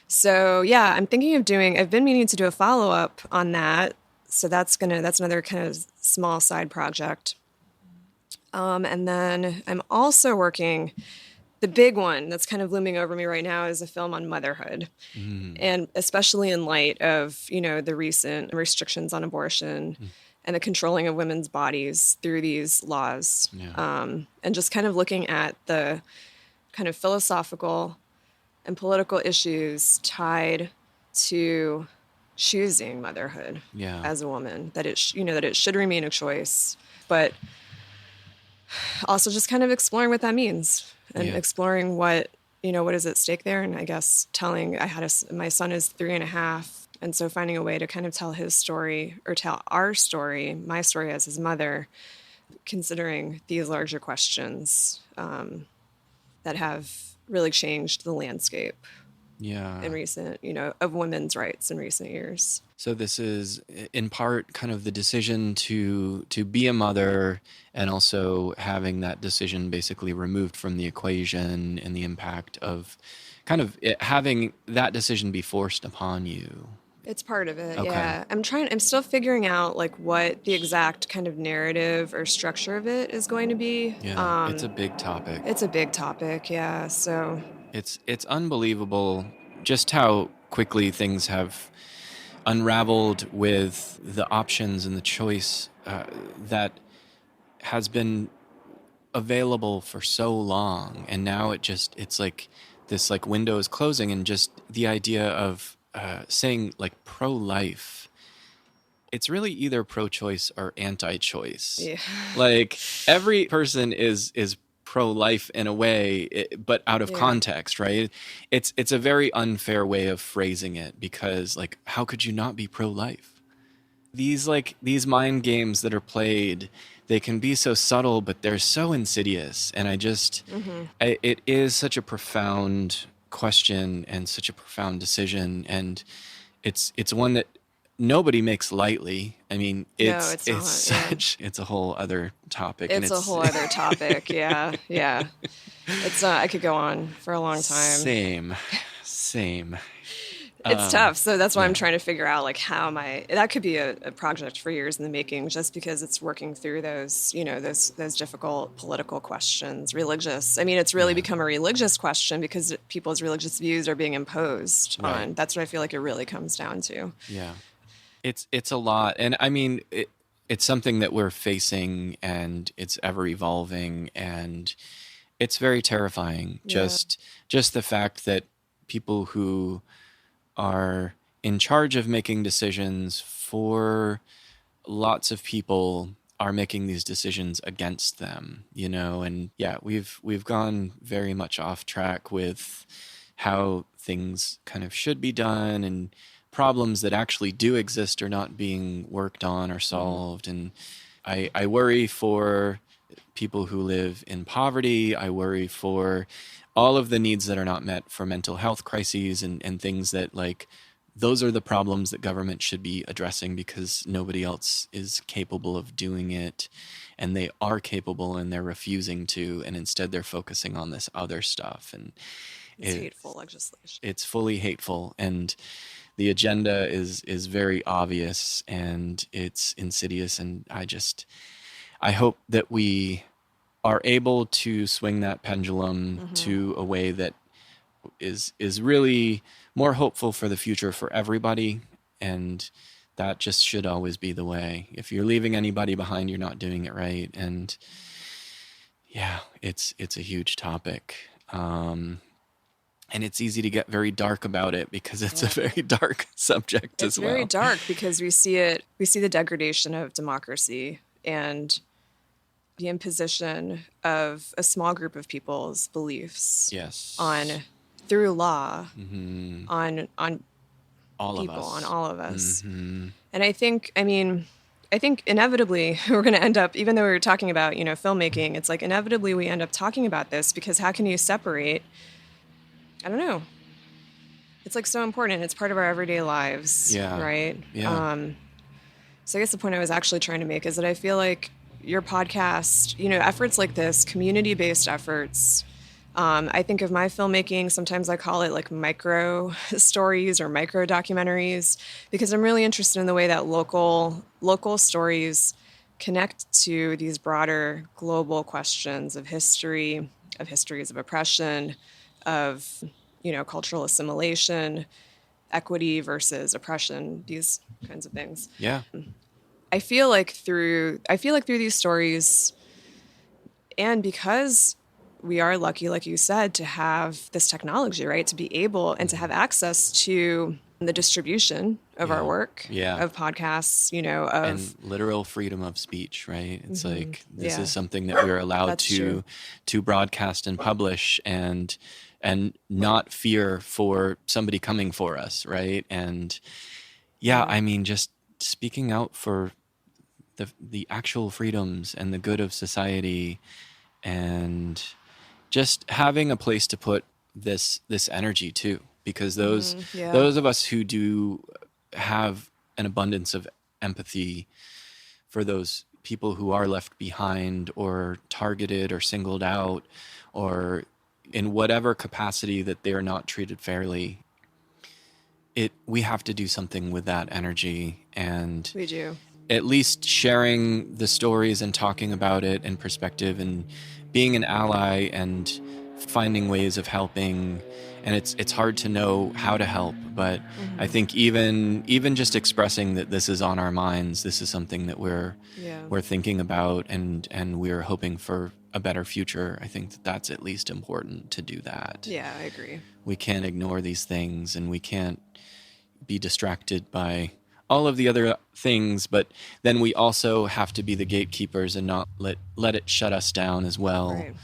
So yeah, I'm thinking of doing. I've been meaning to do a follow up on that. So that's another kind of small side project. And then I'm also working. The big one that's kind of looming over me right now is a film on motherhood, Mm-hmm. and especially in light of the recent restrictions on abortion and the controlling of women's bodies through these laws. Yeah. And just kind of looking at the kind of philosophical and political issues tied to choosing motherhood Yeah. as a woman, that that it should remain a choice, but also just kind of exploring what that means and Yeah. exploring what is at stake there. And I guess my son is 3.5. And so finding a way to kind of tell his story, or tell our story, my story as his mother, considering these larger questions that have really changed the landscape Yeah. of women's rights in recent years. So this is in part kind of the decision to be a mother, and also having that decision basically removed from the equation, and the impact of kind of having that decision be forced upon you. It's part of it, Okay. yeah. I'm still figuring out like what the exact kind of narrative or structure of it is going to be. Yeah, it's a big topic. It's a big topic, yeah. So It's unbelievable just how quickly things have unraveled with the options and the choice that has been available for so long, and now it's like this like window is closing, and just the idea of saying like pro-life, it's really either pro-choice or anti-choice. yeah. Like every person is pro-life in a way, but out of Yeah. context, right? It's a very unfair way of phrasing it, because like how could you not be pro-life? These mind games that are played, they can be so subtle, but they're so insidious. And it is such a profound question and such a profound decision, and it's one that nobody makes lightly. I mean, No, it's it's not, yeah. it's a whole other topic. It's a whole other topic, yeah. Yeah. It's I could go on for a long time. Same. It's tough. So that's why yeah. I'm trying to figure out like that could be a project for years in the making, just because it's working through those difficult political questions, religious. I mean, it's really become a religious question because people's religious views are being imposed Right. on. That's what I feel like it really comes down to. Yeah. It's a lot. And I mean, it's something that we're facing, and it's ever evolving, and it's very terrifying. Yeah. Just the fact that people who are in charge of making decisions for lots of people are making these decisions against them, and yeah, we've gone very much off track with how things kind of should be done, and problems that actually do exist are not being worked on or solved. And I worry for people who live in poverty. I worry for all of the needs that are not met for mental health crises, and things that, like, those are the problems that government should be addressing, because nobody else is capable of doing it, and they are capable and they're refusing to, and instead they're focusing on this other stuff. And It's hateful legislation. It's fully hateful, and the agenda is very obvious, and it's insidious. And I hope that we are able to swing that pendulum to a way that is really more hopeful for the future for everybody. And that just should always be the way. If you're leaving anybody behind, you're not doing it right. And yeah, it's a huge topic. And it's easy to get very dark about it, because it's a very dark subject as well. It's very dark because we see the degradation of democracy and the imposition of a small group of people's beliefs. Yes. Through law, Mm-hmm. on All people, of us. on all of us. Mm-hmm. And I think inevitably we're going to end up, even though we were talking about, filmmaking, it's like inevitably we end up talking about this, because how can you separate? I don't know. It's like so important. It's part of our everyday lives. Yeah. Right? Yeah. So I guess the point I was actually trying to make is that I feel like your podcast, efforts like this, community-based efforts, I think of my filmmaking, sometimes I call it like micro stories or micro documentaries, because I'm really interested in the way that local stories connect to these broader global questions of history, of histories of oppression, of, cultural assimilation, equity versus oppression, these kinds of things. Yeah. I feel like through these stories, and because we are lucky, like you said, to have this technology, right? To be able and to have access to the distribution of our Yeah. work, Yeah. of podcasts, And literal freedom of speech, right? It's like this yeah, is something that we're allowed that's true. to broadcast and publish and not fear for somebody coming for us, right? And yeah, Yeah. I mean just speaking out for the actual freedoms and the good of society and just having a place to put this energy too, because Yeah. those of us who do have an abundance of empathy for those people who are left behind or targeted or singled out or in whatever capacity that they are not treated fairly, it we have to do something with that energy and We do. at least sharing the stories and talking about it in perspective and being an ally and finding ways of helping. And it's hard to know how to help, but I think even just expressing that this is on our minds, this is something that Yeah. we're thinking about and we're hoping for a better future. I think that that's at least important to do that. Yeah, I agree. We can't ignore these things and we can't be distracted by all of the other things, but then we also have to be the gatekeepers and not let it shut us down as well. Right.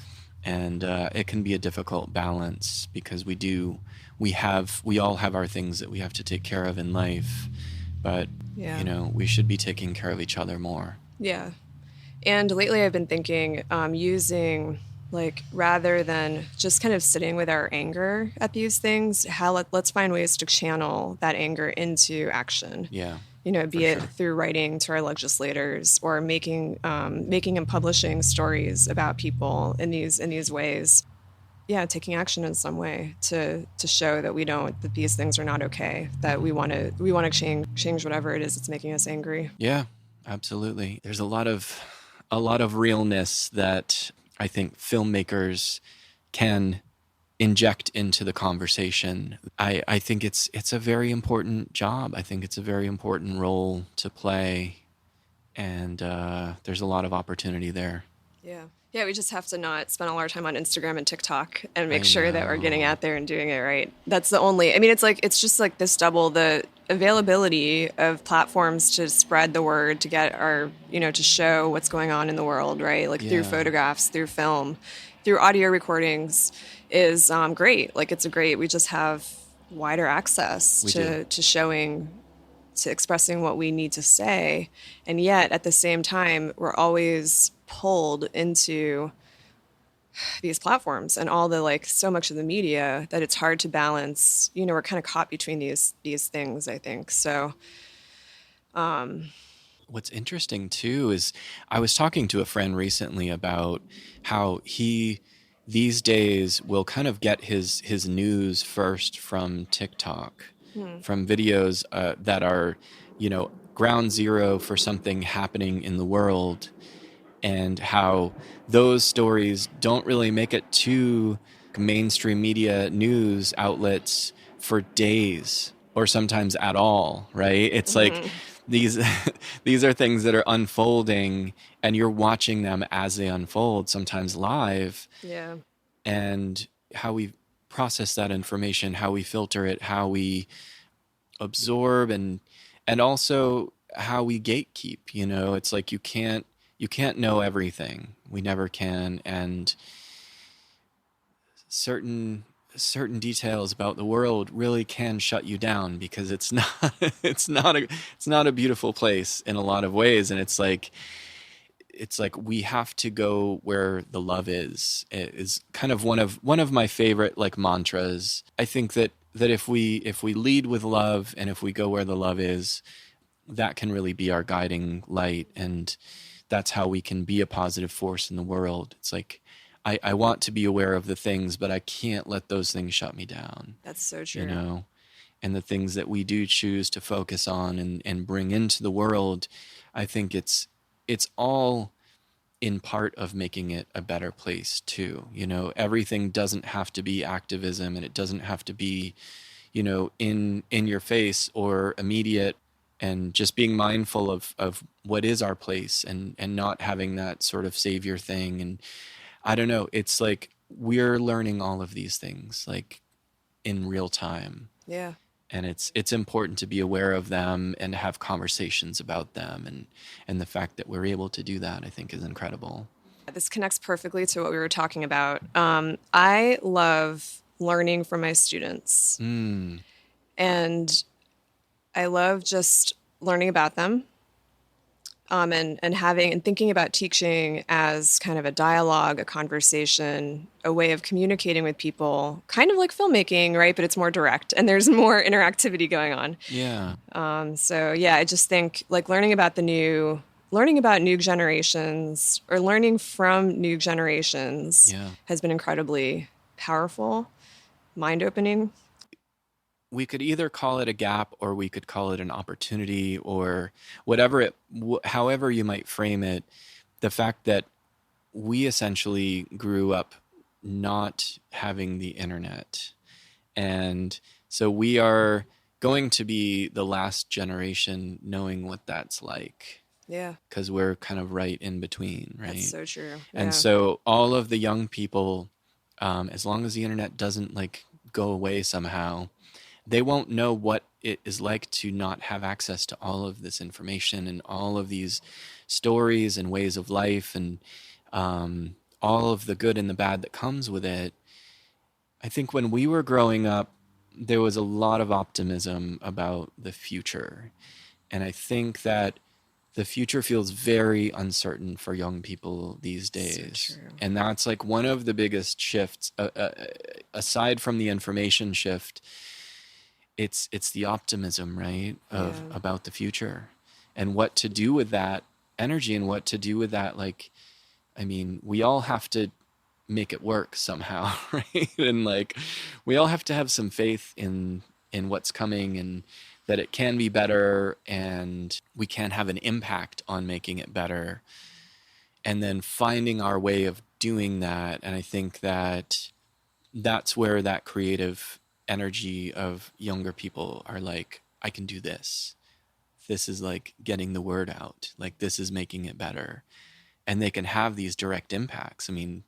And it can be a difficult balance because we all have our things that we have to take care of in life, but Yeah. we should be taking care of each other more. Yeah. And lately I've been thinking using, like, rather than just kind of sitting with our anger at these things, let's find ways to channel that anger into action. Yeah, for Be it sure. through writing to our legislators or making and publishing stories about people in these ways. Yeah, taking action in some way to show that that these things are not okay. That we want to change whatever it is that's making us angry. Yeah, absolutely. There's a lot of realness that I think filmmakers can inject into the conversation. I think it's a very important job. I think it's a very important role to play, and there's a lot of opportunity there. Yeah. Yeah, we just have to not spend all our time on Instagram and TikTok and make I sure that we're getting know. out there and doing it right. That's the only, I mean, it's just like this double the availability of platforms to spread the word, to get to show what's going on in the world, right? Like through Yeah, photographs, through film, through audio recordings is great. Like we just have wider access we do. to showing, to expressing what we need to say. And yet at the same time, we're always pulled into these platforms and all the, like, so much of the media that it's hard to balance. We're kind of caught between these things, I think. So What's interesting too is I was talking to a friend recently about how he these days will kind of get his news first from TikTok, from videos that are, ground zero for something happening in the world, and how those stories don't really make it to mainstream media news outlets for days or sometimes at all, right? It's like these these are things that are unfolding and you're watching them as they unfold, sometimes live, yeah. and how we process that information, how we filter it, how we absorb and also how we gatekeep. It's like you can't know everything. We never can, and certain details about the world really can shut you down because it's not it's not a beautiful place in a lot of ways, and it's like we have to go where the love is kind of one of my favorite, like, mantras. I think that if we lead with love and if we go where the love is, that can really be our guiding light, and that's how we can be a positive force in the world. It's like I want to be aware of the things, but I can't let those things shut me down, That's so you true. know? And the things that we do choose to focus on and bring into the world, I think it's all in part of making it a better place too. Everything doesn't have to be activism, and it doesn't have to be, in your face or immediate, and just being mindful of what is our place, and not having that sort of savior thing. And I don't know, it's like we're learning all of these things like in real time. Yeah. And it's important to be aware of them and have conversations about them, and the fact that we're able to do that, I think, is incredible. This connects perfectly to what we were talking about. I love learning from my students, Mm, and I love just learning about them, and having and thinking about teaching as kind of a dialogue, a conversation, a way of communicating with people, kind of like filmmaking, right? But it's more direct and there's more interactivity going on. yeah. So yeah, I just think like learning about new generations or learning from new generations Yeah. has been incredibly powerful, mind opening. We could either call it a gap, or we could call it an opportunity, or whatever however you might frame it. The fact that we essentially grew up not having the internet, and so we are going to be the last generation knowing what that's like, Yeah, because we're kind of right in between, that's right? so true. And Yeah, so all of the young people, as long as the internet doesn't like go away somehow, they won't know what it is like to not have access to all of this information and all of these stories and ways of life, and all of the good and the bad that comes with it. I think when we were growing up, there was a lot of optimism about the future. And I think that the future feels very uncertain for young people these so days. true. And that's like one of the biggest shifts, aside from the information shift. It's the optimism, right, of Yeah. about the future, and what to do with that energy, and what to do with that, like, I mean, we all have to make it work somehow, right? And like we all have to have some faith in what's coming, and that it can be better, and we can have an impact on making it better, and then finding our way of doing that. And I think that that's where that creative energy of younger people are like, I can do this. This is like getting the word out. Like this is making it better. And they can have these direct impacts. I mean,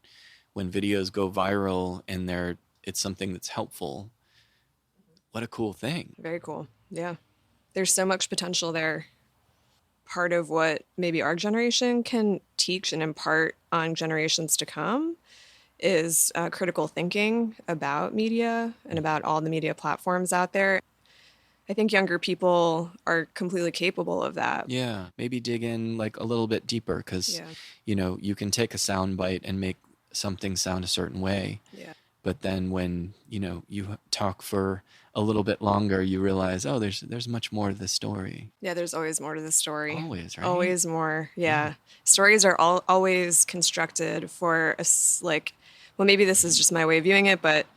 when videos go viral and it's something that's helpful, what a cool thing. Very cool. Yeah. There's so much potential there. Part of what maybe our generation can teach and impart on generations to come is critical thinking about media and about all the media platforms out there. I think younger people are completely capable of that. Yeah, maybe dig in like a little bit deeper, because Yeah. you can take a sound bite and make something sound a certain way. Yeah. But then when, you talk for a little bit longer, you realize, oh, there's much more to the story. Yeah, there's always more to the story. Always, right? Always more. Yeah. Yeah. Stories are always constructed for like, well, maybe this is just my way of viewing it, but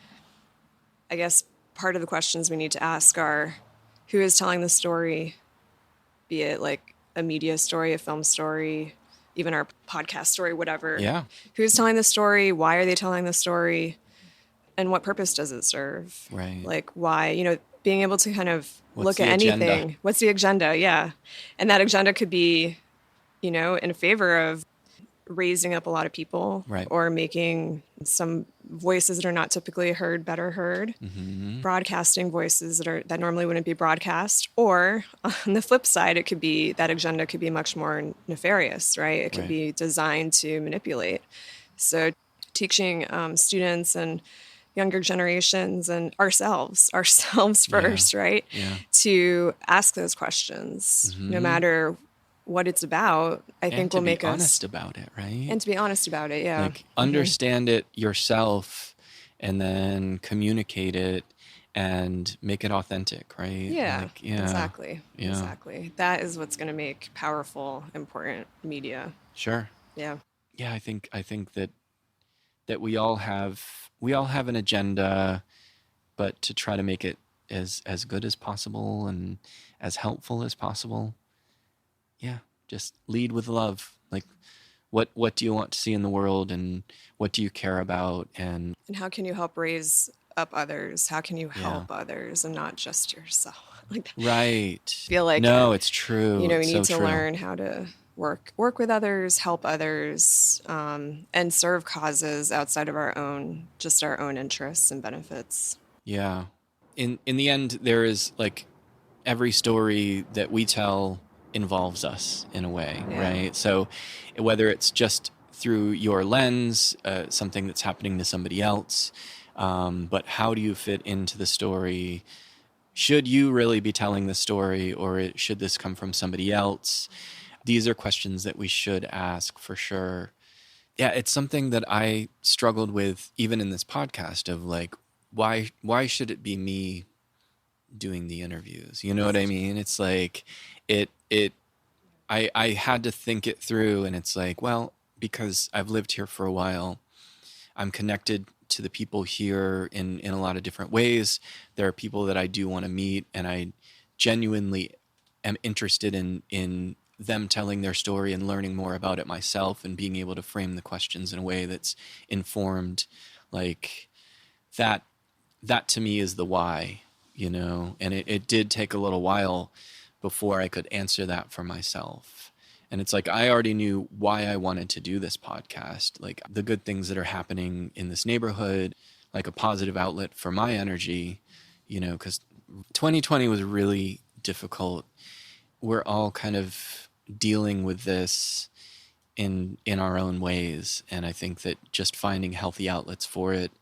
I guess part of the questions we need to ask are who is telling the story, be it like a media story, a film story, even our podcast story, whatever. Yeah. Who's telling the story? Why are they telling the story? And what purpose does it serve? Right. Like why, being able to kind of What's look the at agenda? anything. What's the agenda? Yeah. And that agenda could be, in favor of raising up a lot of people, Right. or making some voices that are not typically heard better heard, Mm-hmm. broadcasting voices that normally wouldn't be broadcast. Or on the flip side, it could be that agenda could be much more nefarious, right? It could Right. be designed to manipulate. So teaching students and younger generations and ourselves first, right? Yeah. To ask those questions, no matter what it's about, I think To will be make honest us, about it, right? and to be honest about it. Yeah. Like understand it yourself, and then communicate it and make it authentic, right? Yeah, Like, yeah. exactly. Yeah. Exactly. That is what's going to make powerful, important media. Sure. Yeah. Yeah, I think that we all have an agenda, but to try to make it as good as possible and as helpful as possible. Yeah, just lead with love. Like what do you want to see in the world, and what do you care about? And And how can you help raise up others? How can you Yeah. help others and not just yourself? Like, Right. I feel like, No, it's true. we It's need so to true. learn how to work with others, help others, and serve causes outside of our own interests and benefits. Yeah. In the end, there is like every story that we tell involves us in a way, Yeah. right? So whether it's just through your lens, something that's happening to somebody else, but how do you fit into the story? Should you really be telling the story, or should this come from somebody else? These are questions that we should ask for sure. Yeah, it's something that I struggled with even in this podcast of like, why should it be me doing the interviews? You know what I mean? It's like it I had to think it through, and it's like, well, because I've lived here for a while, I'm connected to the people here in a lot of different ways. There are people that I do want to meet, and I genuinely am interested in them telling their story and learning more about it myself, and being able to frame the questions in a way that's informed. Like that that to me is the why, and it did take a little while before I could answer that for myself. And it's like I already knew why I wanted to do this podcast, like the good things that are happening in this neighborhood, like a positive outlet for my energy, because 2020 was really difficult. We're all kind of dealing with this in our own ways, and I think that just finding healthy outlets for it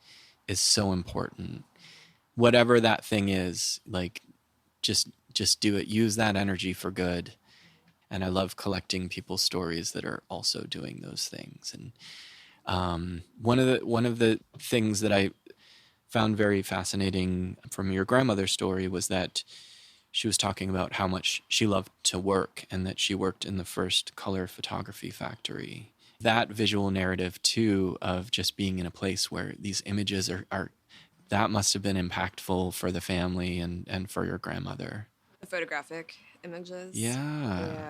is so important. Whatever that thing is, like just do it. Use that energy for good. And I love collecting people's stories that are also doing those things. And one of the things that I found very fascinating from your grandmother's story was that she was talking about how much she loved to work, and that she worked in the first color photography factory. That visual narrative too, of just being in a place where these images are that must have been impactful for the family and for your grandmother. The photographic images. Yeah,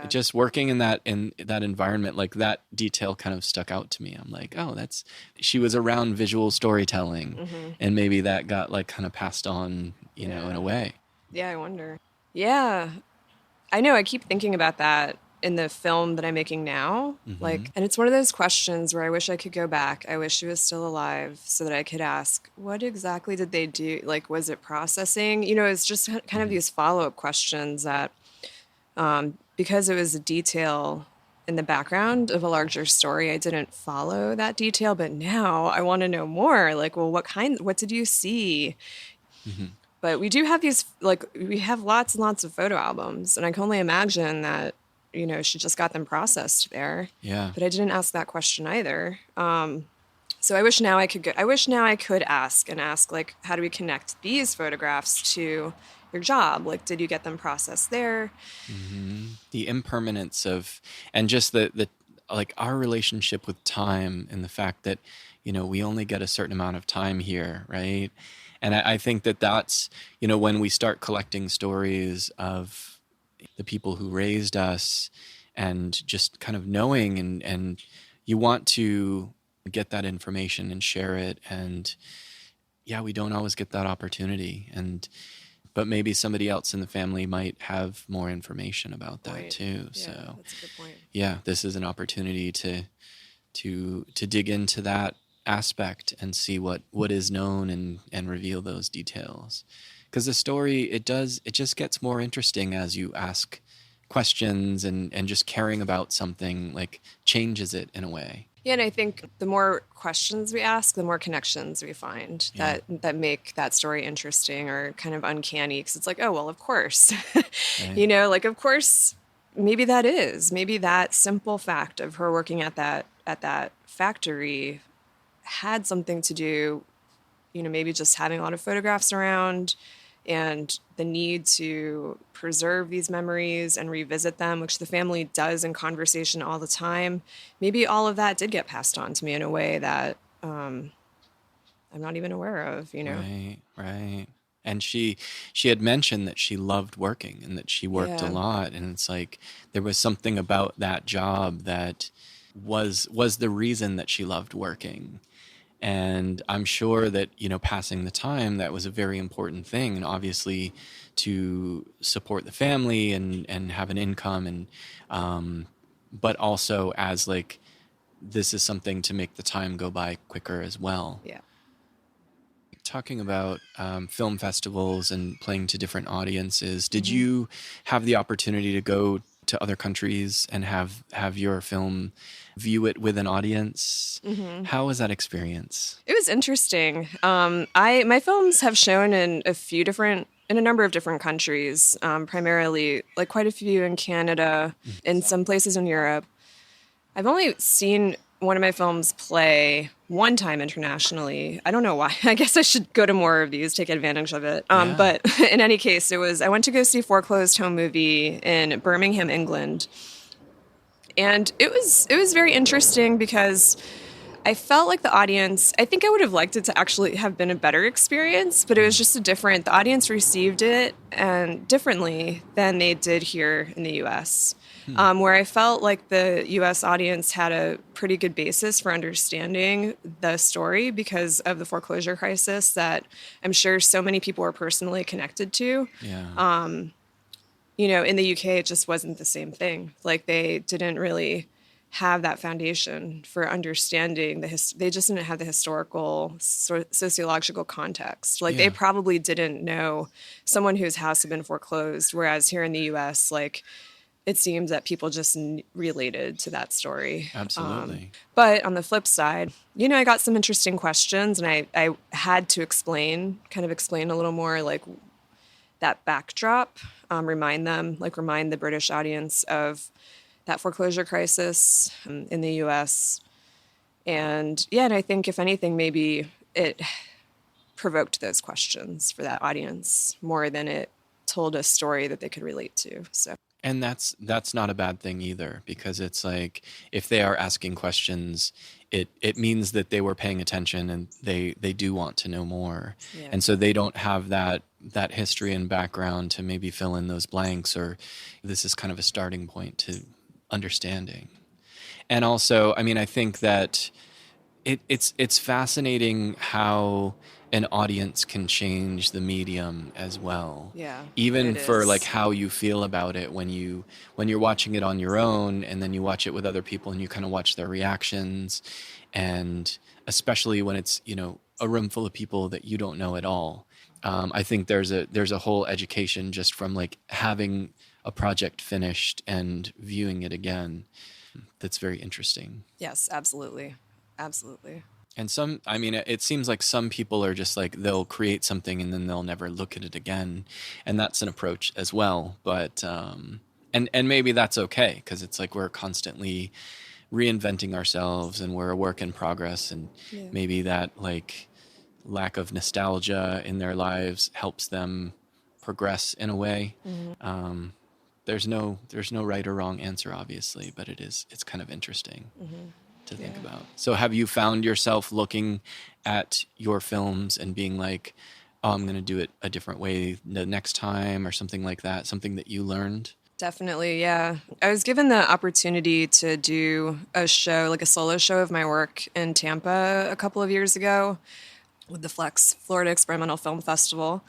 Yeah. just working in that environment, like that detail kind of stuck out to me. I'm like, oh, that's she was around visual storytelling, and maybe that got like kind of passed on, in a way. Yeah, I wonder. Yeah. I know, I keep thinking about that in the film that I'm making now. Mm-hmm. Like, and it's one of those questions where I wish I could go back. I wish she was still alive so that I could ask, what exactly did they do? Like, was it processing? It's just kind of Mm-hmm. these follow-up questions that, because it was a detail in the background of a larger story, I didn't follow that detail. But now I want to know more. Like, well, what did you see? Mm-hmm. But we do have we have lots and lots of photo albums, and I can only imagine that, she just got them processed there. Yeah. But I didn't ask that question either. So I wish now I could ask, like, how do we connect these photographs to your job? Like, did you get them processed there? Mm-hmm. The impermanence of, and just the like our relationship with time, and the fact that we only get a certain amount of time here, right? And I think that's when we start collecting stories of the people who raised us, and just kind of knowing, and you want to get that information and share it, and yeah, we don't always get that opportunity, but maybe somebody else in the family might have more information about that Point. too. Yeah, So that's a good point. yeah, this is an opportunity to dig into that aspect and see what is known, and reveal those details. Because the story, it just gets more interesting as you ask questions, and just caring about something like changes it in a way. Yeah, and I think the more questions we ask, the more connections we find Yeah. that make that story interesting or kind of uncanny. Because it's like, oh well, of course, Right. like of course, maybe that simple fact of her working at that factory had something to do, maybe just having a lot of photographs around, and the need to preserve these memories and revisit them, which the family does in conversation all the time. Maybe all of that did get passed on to me in a way that I'm not even aware of. Right, right. And she had mentioned that she loved working, and that she worked a Yeah. lot, and it's like there was something about that job that was the reason that she loved working. And I'm sure that, passing the time, that was a very important thing. And obviously to support the family and have an income but also as like, this is something to make the time go by quicker as well. Yeah. Talking about film festivals and playing to different audiences, did Mm-hmm. you have the opportunity to go to other countries and have your film view it with an audience? Mm-hmm. How was that experience? It was interesting. My films have shown in a number of different countries, primarily like quite a few in Canada, in some places in Europe. I've only seen one of my films play one time internationally. I don't know why. I guess I should go to more of these, take advantage of it. Yeah. But in any case, I went to go see Foreclosed Home Movie in Birmingham, England. And it was very interesting because I felt like the audience, I think I would have liked it to actually have been a better experience, but it was just the audience received it and differently than they did here in the US. Where I felt like the US audience had a pretty good basis for understanding the story because of the foreclosure crisis that I'm sure so many people were personally connected to. Yeah. In the UK, it just wasn't the same thing. Like they didn't really have that foundation for understanding they just didn't have the historical sociological context. Like they Yeah. probably didn't know someone whose house had been foreclosed, whereas here in the US, like it seems that people just related to that story. Absolutely. But on the flip side, I got some interesting questions, and I had to explain a little more like that backdrop, remind the British audience of that foreclosure crisis in the U.S. And I think if anything, maybe it provoked those questions for that audience more than it told a story that they could relate to. So. And that's not a bad thing either, because it's like, if they are asking questions, it means that they were paying attention and they do want to know more. Yeah. And so they don't have that history and background to maybe fill in those blanks, or this is kind of a starting point to understanding. And also, I mean, I think that it's fascinating how an audience can change the medium as well. Yeah, Even it for is. like how you feel about it when you're watching it on your own, and then you watch it with other people and you kind of watch their reactions, and especially when it's a room full of people that you don't know at all. I think there's a whole education just from like having a project finished and viewing it again. That's very interesting. Yes, absolutely. Absolutely. And it seems like some people are just like, they'll create something and then they'll never look at it again. And that's an approach as well. But, and maybe that's okay, because it's like we're constantly reinventing ourselves and we're a work in progress. And Yeah. maybe that like lack of nostalgia in their lives helps them progress in a way. Mm-hmm. There's no right or wrong answer, obviously, but it's kind of interesting. Mm-hmm. To think Yeah. about. So have you found yourself looking at your films and being like, oh, I'm going to do it a different way the next time, or something like that, something that you learned? Definitely, yeah. I was given the opportunity to do a show, like a solo show of my work in Tampa a couple of years ago with the Flex Florida Experimental Film Festival.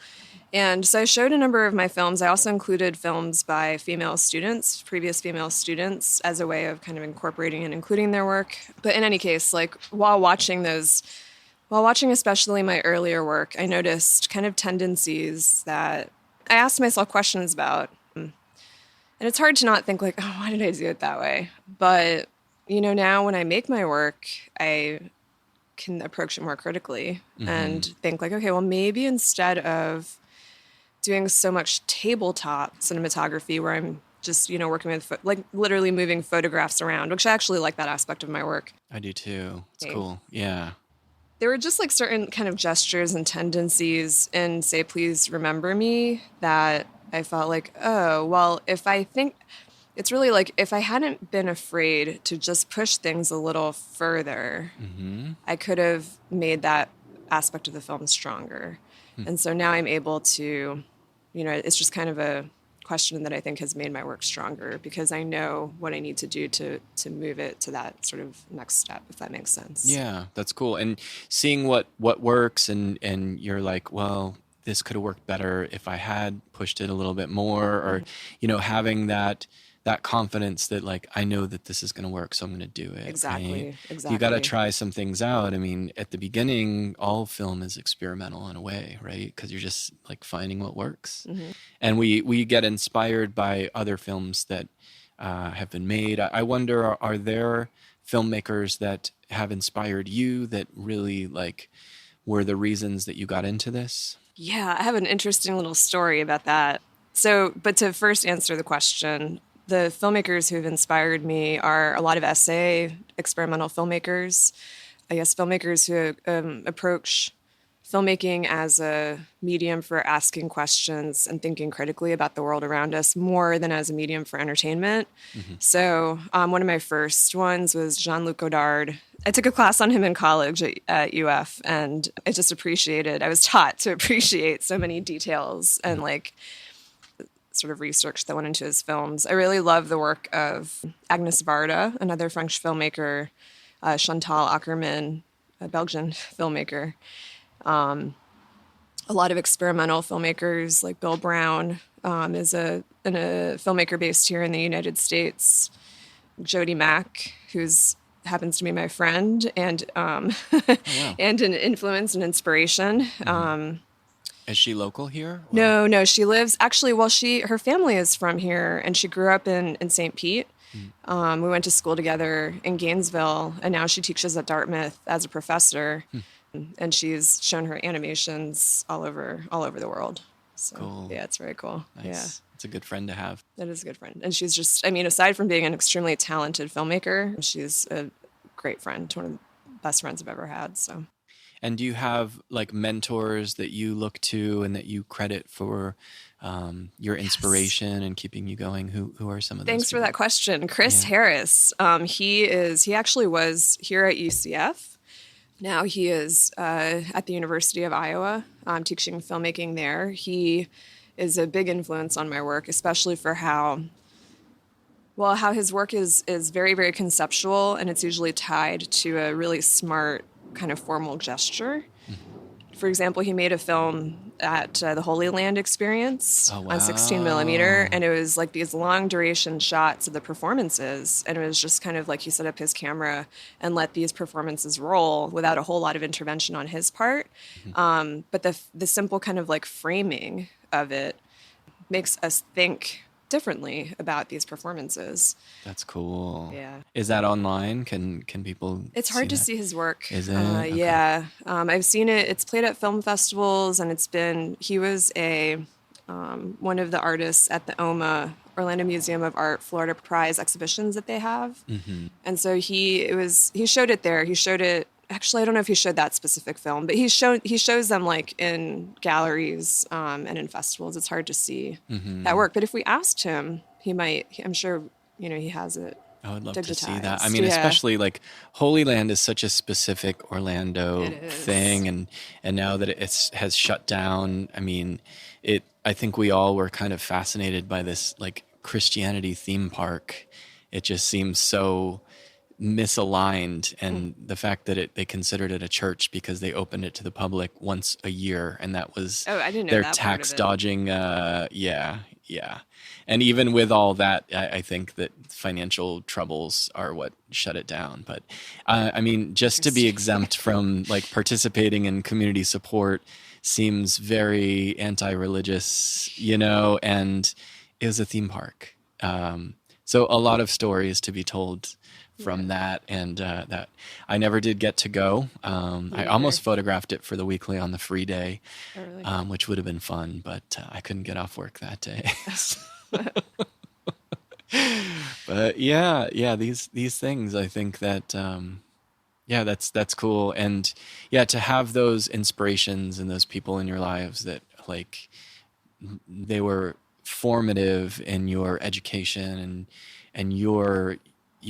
And so I showed a number of my films. I also included films by previous female students, as a way of kind of incorporating and including their work. But in any case, like while watching especially my earlier work, I noticed kind of tendencies that I asked myself questions about. And it's hard to not think like, oh, why did I do it that way? But, now when I make my work, I can approach it more critically and think like, okay, well, maybe instead of doing so much tabletop cinematography where I'm just, working with, literally moving photographs around, which I actually like that aspect of my work. I do too. It's Okay. cool. Yeah. There were just like certain kind of gestures and tendencies in Say Please Remember Me that I felt like, oh, well, it's really like if I hadn't been afraid to just push things a little further, I could have made that aspect of the film stronger. And so now I'm able to, it's just kind of a question that I think has made my work stronger, because I know what I need to do to move it to that sort of next step, if that makes sense. Yeah, that's cool. And seeing what works, and you're like, well, this could have worked better if I had pushed it a little bit more, or having that confidence that, like, I know that this is going to work, so I'm going to do it. Right? Exactly. You got to Exactly. try some things out. I mean, at the beginning, all film is experimental in a way, right? Because you're just like finding what works, Hmm. and we get inspired by other films that have been made. I wonder, are there filmmakers that have inspired you that really like were the reasons that you got into this? Yeah, I have an interesting little story about that. So, but to first answer the question, the filmmakers who've inspired me are a lot of essay experimental filmmakers. I guess filmmakers who approach filmmaking as a medium for asking questions and thinking critically about the world around us more than as a medium for entertainment. Hmm. So, one of my first ones was Jean-Luc Godard. I took a class on him in college at UF, and I was taught to appreciate so many details and like sort of research that went into his films. I really love the work of Agnes Varda, another French filmmaker, Chantal Akerman, a Belgian filmmaker. A lot of experimental filmmakers like Bill Brown is a filmmaker based here in the United States. Jody Mack, who's happens to be my friend and Oh, wow. and an influence and inspiration. Hmm. Is she local here, or? No, no, she lives actually. Well, her family is from here, and she grew up in St. Pete. Mm. We went to school together in Gainesville, and now she teaches at Dartmouth as a professor. And she's shown her animations all over the world. So Cool. yeah, it's very cool. Yeah, Nice. It's a good friend to have. that is a good friend. And she's just, I mean, aside from being an extremely talented filmmaker, she's a great friend, one of the best friends I've ever had. So And do you have like mentors that you look to and that you credit for your yes. inspiration and keeping you going? Who are some of those Thanks for that people? question. Chris Yeah. Harris. He actually was here at UCF. Now he is at the University of Iowa, teaching filmmaking there. He is a big influence on my work, especially for how his work is very, very conceptual, and it's usually tied to a really smart kind of formal gesture. Mhm. For example, he made a film at the Holy Land Experience Oh, on 16 millimeter, wow. and it was like these long duration shots of the performances, and it was just kind of like he set up his camera and let these performances roll without a whole lot of intervention on his part. Mhm. But the simple kind of like framing of it makes us think differently about these performances. That's cool. Yeah. Is that online? Can people It's see hard to that? see his work. Is it? Okay. Yeah, I've seen it. It's played at film festivals, and he was one of the artists at the Orlando Museum of Art Florida Prize exhibitions that they have, Hmm. and so he showed it there. He showed it. Actually, I don't know if he showed that specific film, but he shows them like in galleries and in festivals. It's hard to see that Hmm. work, but if we asked him, he might. I'm sure he has it I would love to see that. I digitized. mean, Yeah, especially like Holy Land is such a specific it Orlando is. thing, and now that it has shut down, I mean, it. I think we all were kind of fascinated by this like Christianity theme park. It just seems so misaligned, Mm. and the fact that they considered it a church because they opened it to the public once a year, and that was Oh, I didn't know their that part of tax it. dodging. Yeah, yeah. And even with all that, I think that financial troubles are what shut it down. But I mean, just to be Interesting. exempt from like participating in community support seems very anti-religious, and it was a theme park. So a lot of stories to be told Yeah, from that, and that I never did get to go. me I neither. almost photographed it for the weekly on the free day, Oh, really? which would have been fun, but I couldn't get off work that day. But yeah, yeah, these things, I think that yeah, that's cool, and yeah, to have those inspirations and those people in your lives that like they were formative in your education and your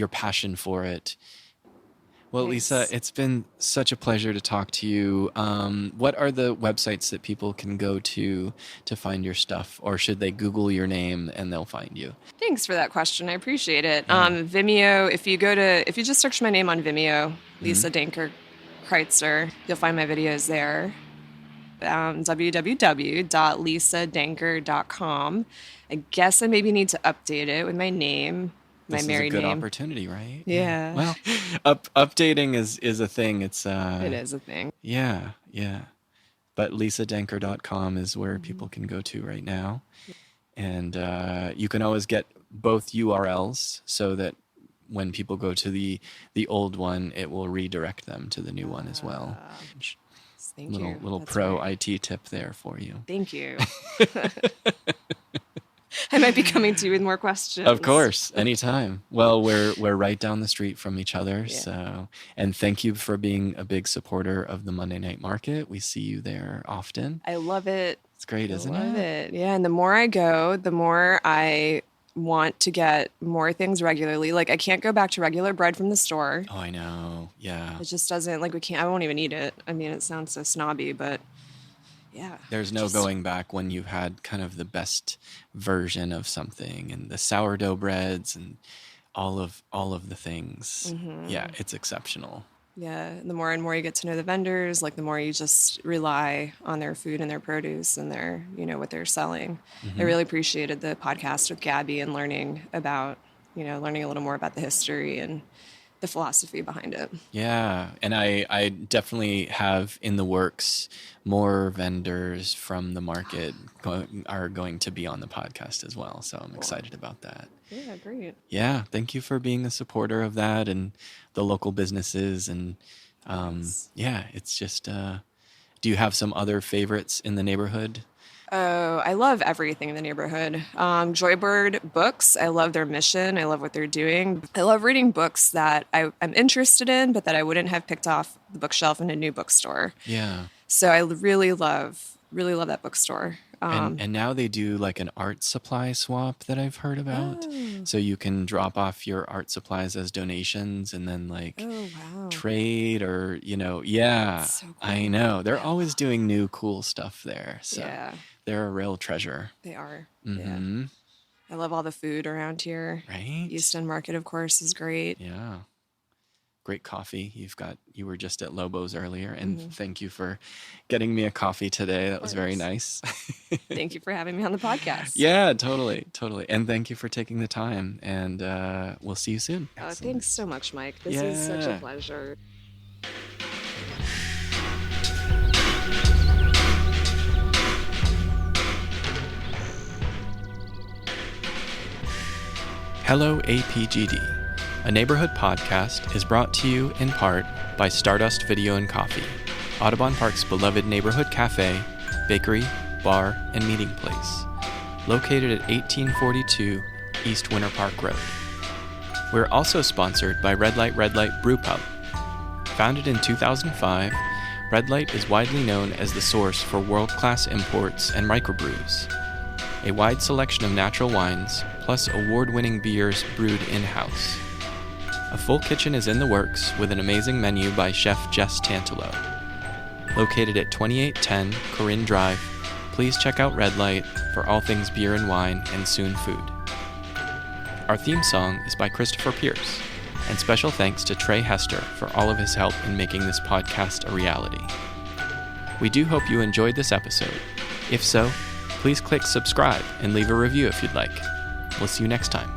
passion for it. Well, Thanks. Lisa, it's been such a pleasure to talk to you. What are the websites that people can go to find your stuff, or should they Google your name and they'll find you? Thanks for that question. I appreciate it. Yeah. Vimeo, if you just search my name on Vimeo, Lisa Danker Kritzer, you'll find my videos there. www.lisadanker.com. I guess I maybe need to update it with my name, my This married is a good name. opportunity, right? Yeah. Well, updating is a thing. It's It is a thing. Yeah, yeah. But lisadanker.com is where people can go to right now. And you can always get both URLs so that when people go to the old one, it will redirect them to the new one as well. Thank you. Little That's pro great. IT tip there for you. Thank you. I might be coming to you with more questions. Of course, anytime. Well, we're right down the street from each other, Yeah. so and thank you for being a big supporter of the Monday Night Market. We see you there often. I love it. It's great, isn't I love it? it. Yeah, and the more I go, the more I want to get more things regularly. Like I can't go back to regular bread from the store. Oh, I know. Yeah. It just doesn't I won't even eat it. I mean, it sounds so snobby, but yeah. There's no going back when you've had kind of the best version of something, and the sourdough breads and all of the things. Mm-hmm. Yeah, it's exceptional. Yeah, the more and more you get to know the vendors, like the more you just rely on their food and their produce and their, what they're selling. I really appreciated the podcast with Gabby and learning a little more about the history and the philosophy behind it. Yeah, and I definitely have in the works more vendors from the market are going to be on the podcast as well. So I'm excited about that. Yeah, great. Yeah, thank you for being a supporter of that and the local businesses. And yeah, it's just, do you have some other favorites in the neighborhood? Oh, I love everything in the neighborhood. Joybird Books, I love their mission. I love what they're doing. I love reading books that I'm interested in, but that I wouldn't have picked off the bookshelf in a new bookstore. Yeah. So I really love that bookstore. And now they do like an art supply swap that I've heard about. So you can drop off your art supplies as donations and then like trade or, yeah, So cool. I know. They're always doing new cool stuff there. So Yeah. they're a real treasure. They are. Mm-hmm. Yeah. I love all the food around here. Right? East End Market, of course, is great. Yeah. Great coffee. You were just at Lobo's earlier, and thank you for getting me a coffee today. That was very nice. Thank you for having me on the podcast. Yeah, totally. And thank you for taking the time, and we'll see you soon. Oh, thanks so much, Mike. This is such a pleasure. Hello, APGD. A neighborhood podcast is brought to you in part by Stardust Video and Coffee, Audubon Park's beloved neighborhood cafe, bakery, bar, and meeting place, located at 1842 East Winter Park Road. We're also sponsored by Red Light Brew Pub. Founded in 2005, Red Light is widely known as the source for world-class imports and microbrews. A wide selection of natural wines, plus award-winning beers brewed in-house. A full kitchen is in the works with an amazing menu by Chef Jess Tantalo. Located at 2810 Corinne Drive, please check out Red Light for all things beer and wine and soon food. Our theme song is by Christopher Pierce, and special thanks to Trey Hester for all of his help in making this podcast a reality. We do hope you enjoyed this episode. If so, please click subscribe and leave a review if you'd like. We'll see you next time.